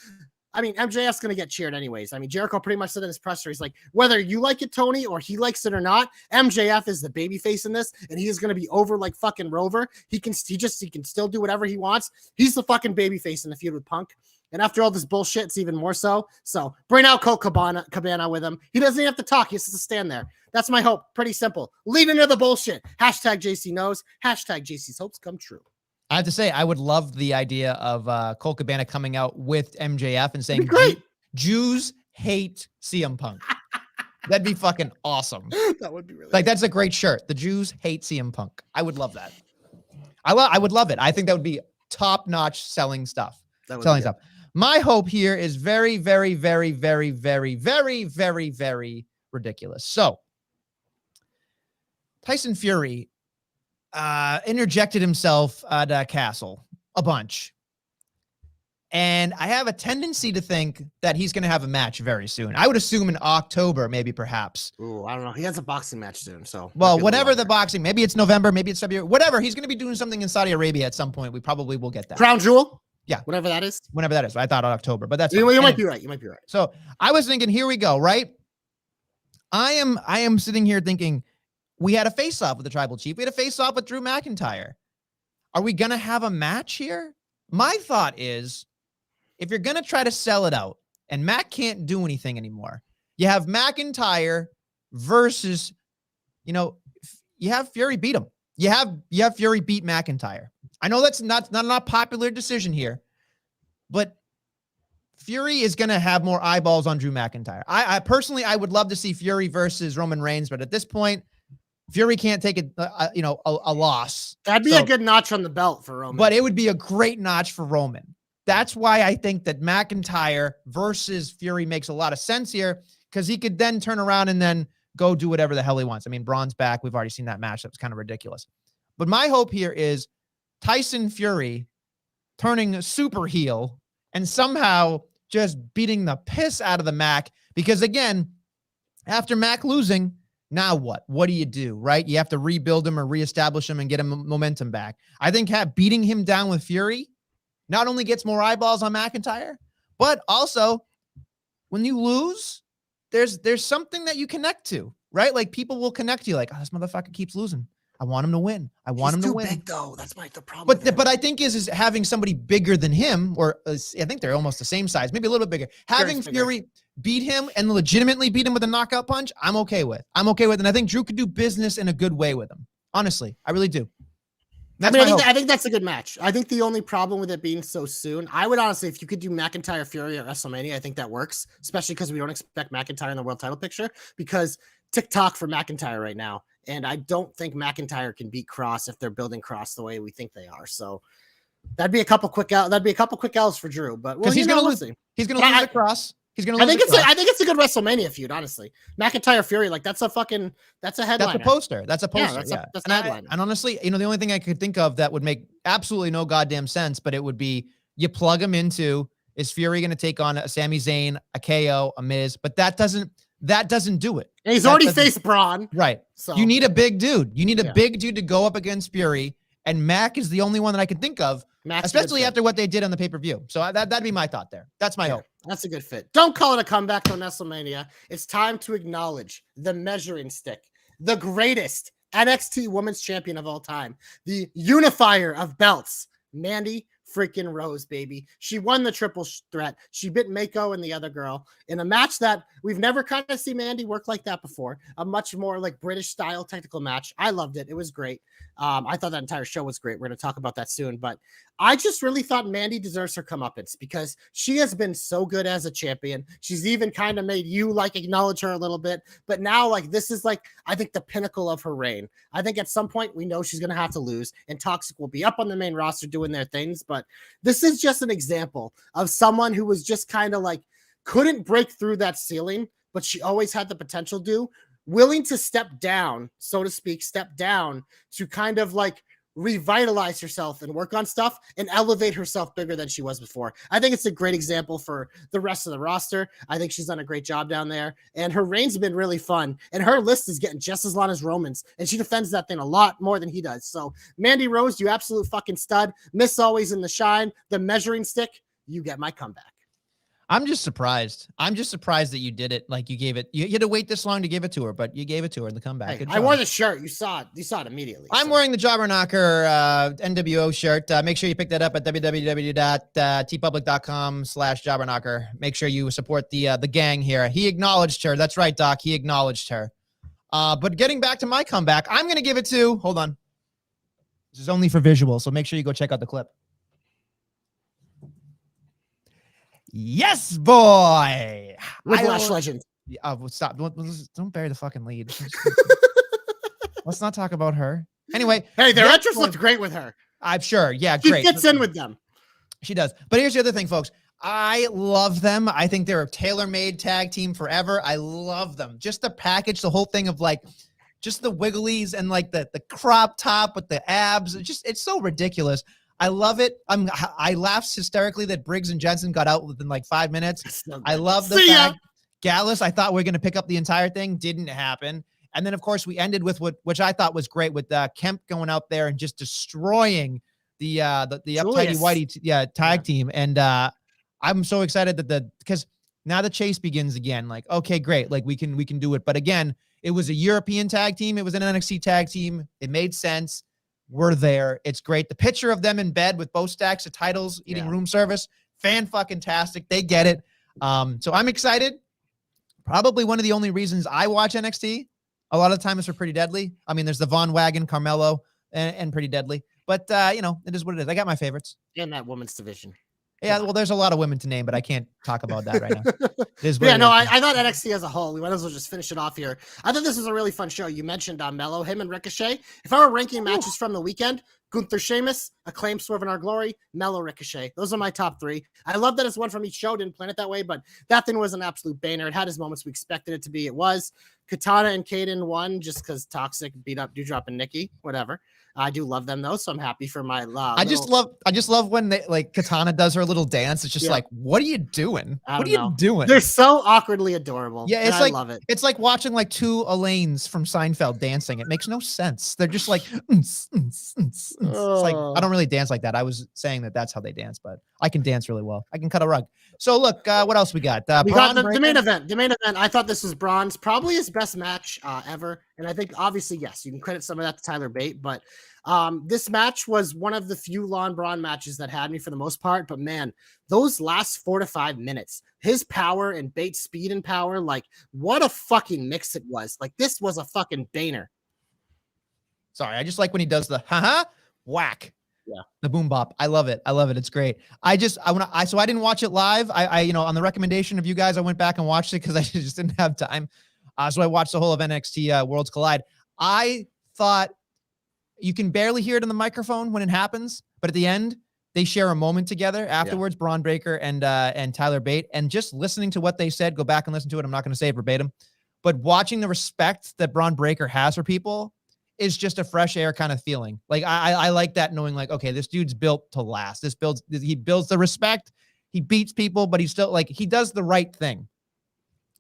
Speaker 2: I mean, MJF's going to get cheered anyways. I mean, Jericho pretty much said in his presser, he's like, whether you like it, Tony, or he likes it or not, MJF is the babyface in this, and he is going to be over like fucking Rover. He can still do whatever he wants. He's the fucking babyface in the feud with Punk. And after all this bullshit, it's even more so. So bring out Colt Cabana with him. He doesn't even have to talk. He has to stand there. That's my hope. Pretty simple. Lead into the bullshit. Hashtag JC knows. Hashtag JC's hopes come true.
Speaker 1: I have to say, I would love the idea of Colt Cabana coming out with MJF and saying,
Speaker 2: great.
Speaker 1: Jews hate CM Punk. That'd be fucking awesome.
Speaker 2: That would be really
Speaker 1: like, that's a great shirt. The Jews hate CM Punk. I would love that. I would love it. I think that would be top-notch selling stuff. Selling stuff. My hope here is very, very, very, very, very, very, very, very ridiculous. So, Tyson Fury interjected himself at Castle a bunch. And I have a tendency to think that he's going to have a match very soon. I would assume in October, maybe perhaps.
Speaker 2: Ooh, I don't know. He has a boxing match soon. So,
Speaker 1: well, whatever the boxing, maybe it's November, maybe it's February, whatever. He's going to be doing something in Saudi Arabia at some point. We probably will get that.
Speaker 2: Crown Jewel?
Speaker 1: Yeah.
Speaker 2: Whatever that is.
Speaker 1: Whenever that is. I thought October, but that's
Speaker 2: you might be right. You might be right.
Speaker 1: So I was thinking, here we go, right? I am sitting here thinking, we had a face-off with the Tribal Chief. We had a face-off with Drew McIntyre. Are we going to have a match here? My thought is, if you're going to try to sell it out, and Mac can't do anything anymore, you have McIntyre versus, you have Fury beat him. You have Fury beat McIntyre. I know that's not a popular decision here, but Fury is going to have more eyeballs on Drew McIntyre. I personally, I would love to see Fury versus Roman Reigns, but at this point, Fury can't take a loss.
Speaker 2: That'd be a good notch on the belt for Roman.
Speaker 1: But it would be a great notch for Roman. That's why I think that McIntyre versus Fury makes a lot of sense here, because he could then turn around and then go do whatever the hell he wants. I mean, Braun's back. We've already seen that match. That was kind of ridiculous. But my hope here is Tyson Fury turning super heel and somehow just beating the piss out of the Mac. Because again, after Mac losing, now what? What do you do, right? You have to rebuild him or reestablish him and get him momentum back. I think beating him down with Fury not only gets more eyeballs on McIntyre, but also when you lose, there's something that you connect to, right? Like people will connect to you like, oh, this motherfucker keeps losing. I want him to win. I want him to win.
Speaker 2: Big though. That's the problem.
Speaker 1: But I think is having somebody bigger than him, or I think they're almost the same size, maybe a little bit bigger. Having Fury beat him and legitimately beat him with a knockout punch, I'm okay with. And I think Drew could do business in a good way with him. Honestly, I really do.
Speaker 2: I think that's a good match. I think the only problem with it being so soon, I would honestly, if you could do McIntyre Fury at WrestleMania, I think that works, especially because we don't expect McIntyre in the world title picture, because TikTok for McIntyre right now. And I don't think McIntyre can beat Cross if they're building Cross the way we think they are. So that'd be a couple quick L's for Drew, but
Speaker 1: he's going to lose. He's going to lose the Cross. He's going to lose.
Speaker 2: I think it's a good WrestleMania feud, honestly. McIntyre Fury, like that's a headliner. That's a poster.
Speaker 1: That's a headliner. And honestly, the only thing I could think of that would make absolutely no goddamn sense, but it would be you plug him into, is Fury going to take on a Sami Zayn, a KO, a Miz, but that doesn't do it.
Speaker 2: And he's already faced Braun.
Speaker 1: Right. So you need a big dude. You need a big dude to go up against Fury, and Mac is the only one that I can think of, especially after what they did on the pay-per-view. So that'd be my thought there. That's my hope.
Speaker 2: That's a good fit. Don't call it a comeback to Nestlemania. It's time to acknowledge the measuring stick, the greatest NXT Women's Champion of all time, the unifier of belts, Mandy freaking Rose, baby. She won the triple threat. She bit Mako and the other girl in a match that we've never kind of seen Mandy work like that before. A much more like British style technical match. I loved it. It was great. I thought that entire show was great. We're going to talk about that soon, but I just really thought Mandy deserves her comeuppance because she has been so good as a champion. She's even kind of made you like acknowledge her a little bit, but now like this is like, I think the pinnacle of her reign. I think at some point we know she's going to have to lose and Toxic will be up on the main roster doing their things, but this is just an example of someone who was just kind of like, couldn't break through that ceiling, but she always had the potential to, willing to step down, so to speak, to kind of like revitalize herself and work on stuff and elevate herself bigger than she was before. I think it's a great example for the rest of the roster. I think she's done a great job down there, and her reign's been really fun, and her list is getting just as long as Roman's, and she defends that thing a lot more than he does. So Mandy Rose, you absolute fucking stud. Miss always in the shine, the measuring stick, you get my comeback.
Speaker 1: I'm just surprised. That you did it. Like you had to wait this long to give it to her, but you gave it to her in the comeback.
Speaker 2: Hey, I wore the shirt. You saw it immediately.
Speaker 1: I'm wearing the Jobber Knocker NWO shirt. Make sure you pick that up at www.tpublic.com/JobberKnocker. Make sure you support the gang here. He acknowledged her. That's right, Doc. He acknowledged her. But getting back to my comeback, I'm going to give it to, hold on. This is only for visual, so make sure you go check out the clip. Yes, boy.
Speaker 2: Whiplash legend.
Speaker 1: Stop. Don't bury the fucking lead. Let's not talk about her. Anyway.
Speaker 2: Hey, their entrance looked great with her.
Speaker 1: I'm sure. Yeah, great.
Speaker 2: She fits in with them.
Speaker 1: She does. But here's the other thing, folks. I love them. I think they're a tailor-made tag team forever. I love them. Just the package, the whole thing of like, just the wigglies and like the crop top with the abs. It's so ridiculous. I love it. I laughed hysterically that Briggs and Jensen got out within like 5 minutes. I love the fact Gallus, I thought we were going to pick up the entire thing. Didn't happen. And then, of course, we ended with which I thought was great with Kemp going out there and just destroying the uptighty whitey tag team. And I'm so excited because now the chase begins again. Like, okay, great. Like we can do it. But again, it was a European tag team. It was an NXT tag team. It made sense. We're there. It's great. The picture of them in bed with both stacks of titles, eating room service, fan-fucking-tastic. They get it. So I'm excited. Probably one of the only reasons I watch NXT. A lot of the time it's for Pretty Deadly. I mean, there's the Von Wagon, Carmelo, and Pretty Deadly. But, it is what it is. I got my favorites.
Speaker 2: In that women's division.
Speaker 1: Yeah, well, there's a lot of women to name, but I can't talk about that right now.
Speaker 2: I thought NXT as a whole, we might as well just finish it off here. I thought this was a really fun show. You mentioned Mello, him and Ricochet. If I were ranking matches from the weekend, Gunther Sheamus, Acclaim, Swerve in Our Glory, Mello, Ricochet. Those are my top three. I love that it's one from each show. Didn't plan it that way, but that thing was an absolute banger. It had its moments we expected it to be. It was. Katana and Kaden won just because Toxic beat up Doudrop and Nikki. Whatever. I do love them though, so I'm happy for my I just
Speaker 1: love when they like Katana does her little dance. It's just like, what are you doing? What are you doing?
Speaker 2: They're so awkwardly adorable.
Speaker 1: Yeah, it's like I love it. It's like watching like two Elaines from Seinfeld dancing. It makes no sense. They're just like It's like I don't really dance like that. I was saying that's how they dance, but I can dance really well. I can cut a rug. So look, what else we got?
Speaker 2: We got the main event. The main event. I thought this was Braun's probably his best match ever. And I think obviously, yes, you can credit some of that to Tyler Bate, but this match was one of the few Lon Braun matches that had me for the most part. But man, those last 4 to 5 minutes, his power and Bate's speed and power, like what a fucking mix it was. Like this was a fucking banger.
Speaker 1: Sorry, I just like when he does the whack.
Speaker 2: Yeah.
Speaker 1: The boom bop. I love it. I love it. It's great. I didn't watch it live. I on the recommendation of you guys, I went back and watched it because I just didn't have time. So I watched the whole of NXT Worlds Collide. I thought you can barely hear it in the microphone when it happens, but at the end, they share a moment together afterwards, Braun Breaker and Tyler Bate. And just listening to what they said, go back and listen to it. I'm not going to say it verbatim, but watching the respect that Braun Breaker has for people is just a fresh air kind of feeling. Like I like that, knowing like, okay, this dude's built to last. He builds the respect. He beats people, but he's still like, he does the right thing.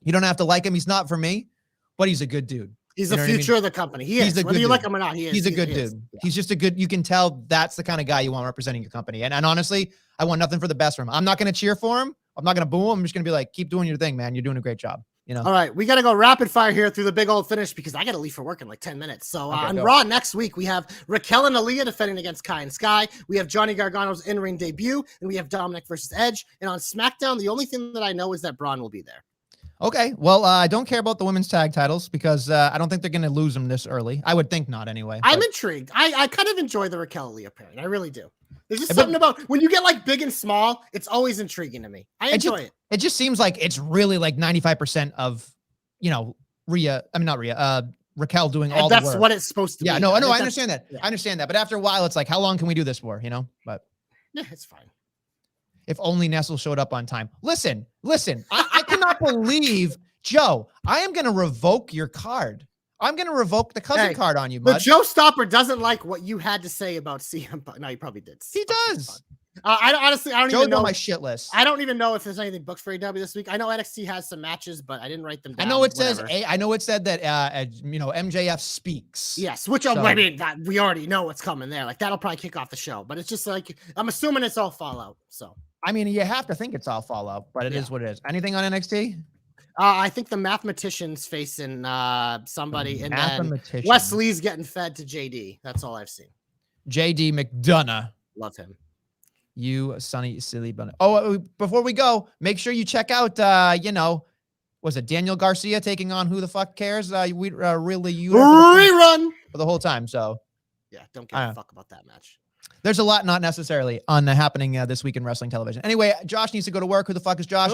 Speaker 1: You don't have to like him. He's not for me, but he's a good dude.
Speaker 2: He's the future of the company. He's whether you like him or not. He's
Speaker 1: a good dude. Yeah. He's just a good, you can tell that's the kind of guy you want representing your company. And honestly, I want nothing for the best for him. I'm not going to cheer for him. I'm not going to boo him. I'm just going to be like, keep doing your thing, man. You're doing a great job. You know?
Speaker 2: All right, we got to go rapid fire here through the big old finish because I got to leave for work in like 10 minutes. So on Raw next week, we have Raquel and Aaliyah defending against Kai and Sky. We have Johnny Gargano's in-ring debut, and we have Dominic versus Edge. And on SmackDown, the only thing that I know is that Braun will be there.
Speaker 1: Okay, well, I don't care about the women's tag titles because I don't think they're going to lose them this early. I would think not anyway.
Speaker 2: I'm intrigued. I kind of enjoy the Raquel Aaliyah pairing. I really do. There's just something about when you get like big and small, it's always intriguing to me. I enjoy it.
Speaker 1: It just seems like it's really like 95% of, you know, Raquel doing all the work.
Speaker 2: That's what it's supposed to be.
Speaker 1: Yeah, no, I understand that. Yeah. I understand that. But after a while, it's like, how long can we do this for, you know? But
Speaker 2: yeah, it's fine.
Speaker 1: If only Nestle showed up on time. Listen, I cannot believe, Joe, I am going to revoke your card. I'm going to revoke the cousin card on you, bud.
Speaker 2: But Joe Stopper doesn't like what you had to say about CM Punk. No, he probably did.
Speaker 1: He does.
Speaker 2: I don't even know
Speaker 1: my shit list.
Speaker 2: I don't even know if there's anything booked for AEW this week. I know NXT has some matches, but I didn't write them down.
Speaker 1: I know it says that MJF speaks.
Speaker 2: Yes, which I mean that we already know what's coming there. Like that'll probably kick off the show, but it's just like I'm assuming it's all Fallout. So
Speaker 1: I mean, you have to think it's all Fallout, but it is what it is. Anything on NXT?
Speaker 2: I think the Mathematician's facing somebody, and then Wesley's getting fed to JD. That's all I've seen.
Speaker 1: JD McDonough.
Speaker 2: Love him.
Speaker 1: You sunny silly bunny. Oh, before we go, make sure you check out was it Daniel Garcia taking on Who the Fuck Cares? We really
Speaker 2: rerun
Speaker 1: for the whole time. So
Speaker 2: yeah, don't give a fuck about that match.
Speaker 1: There's a lot not necessarily on happening this week in wrestling television. Anyway, Josh needs to go to work. Who the fuck is Josh?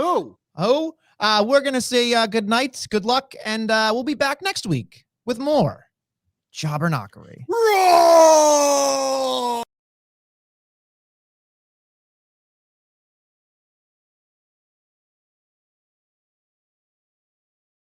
Speaker 1: We're gonna say good night, good luck, and we'll be back next week with more Jobberknockery.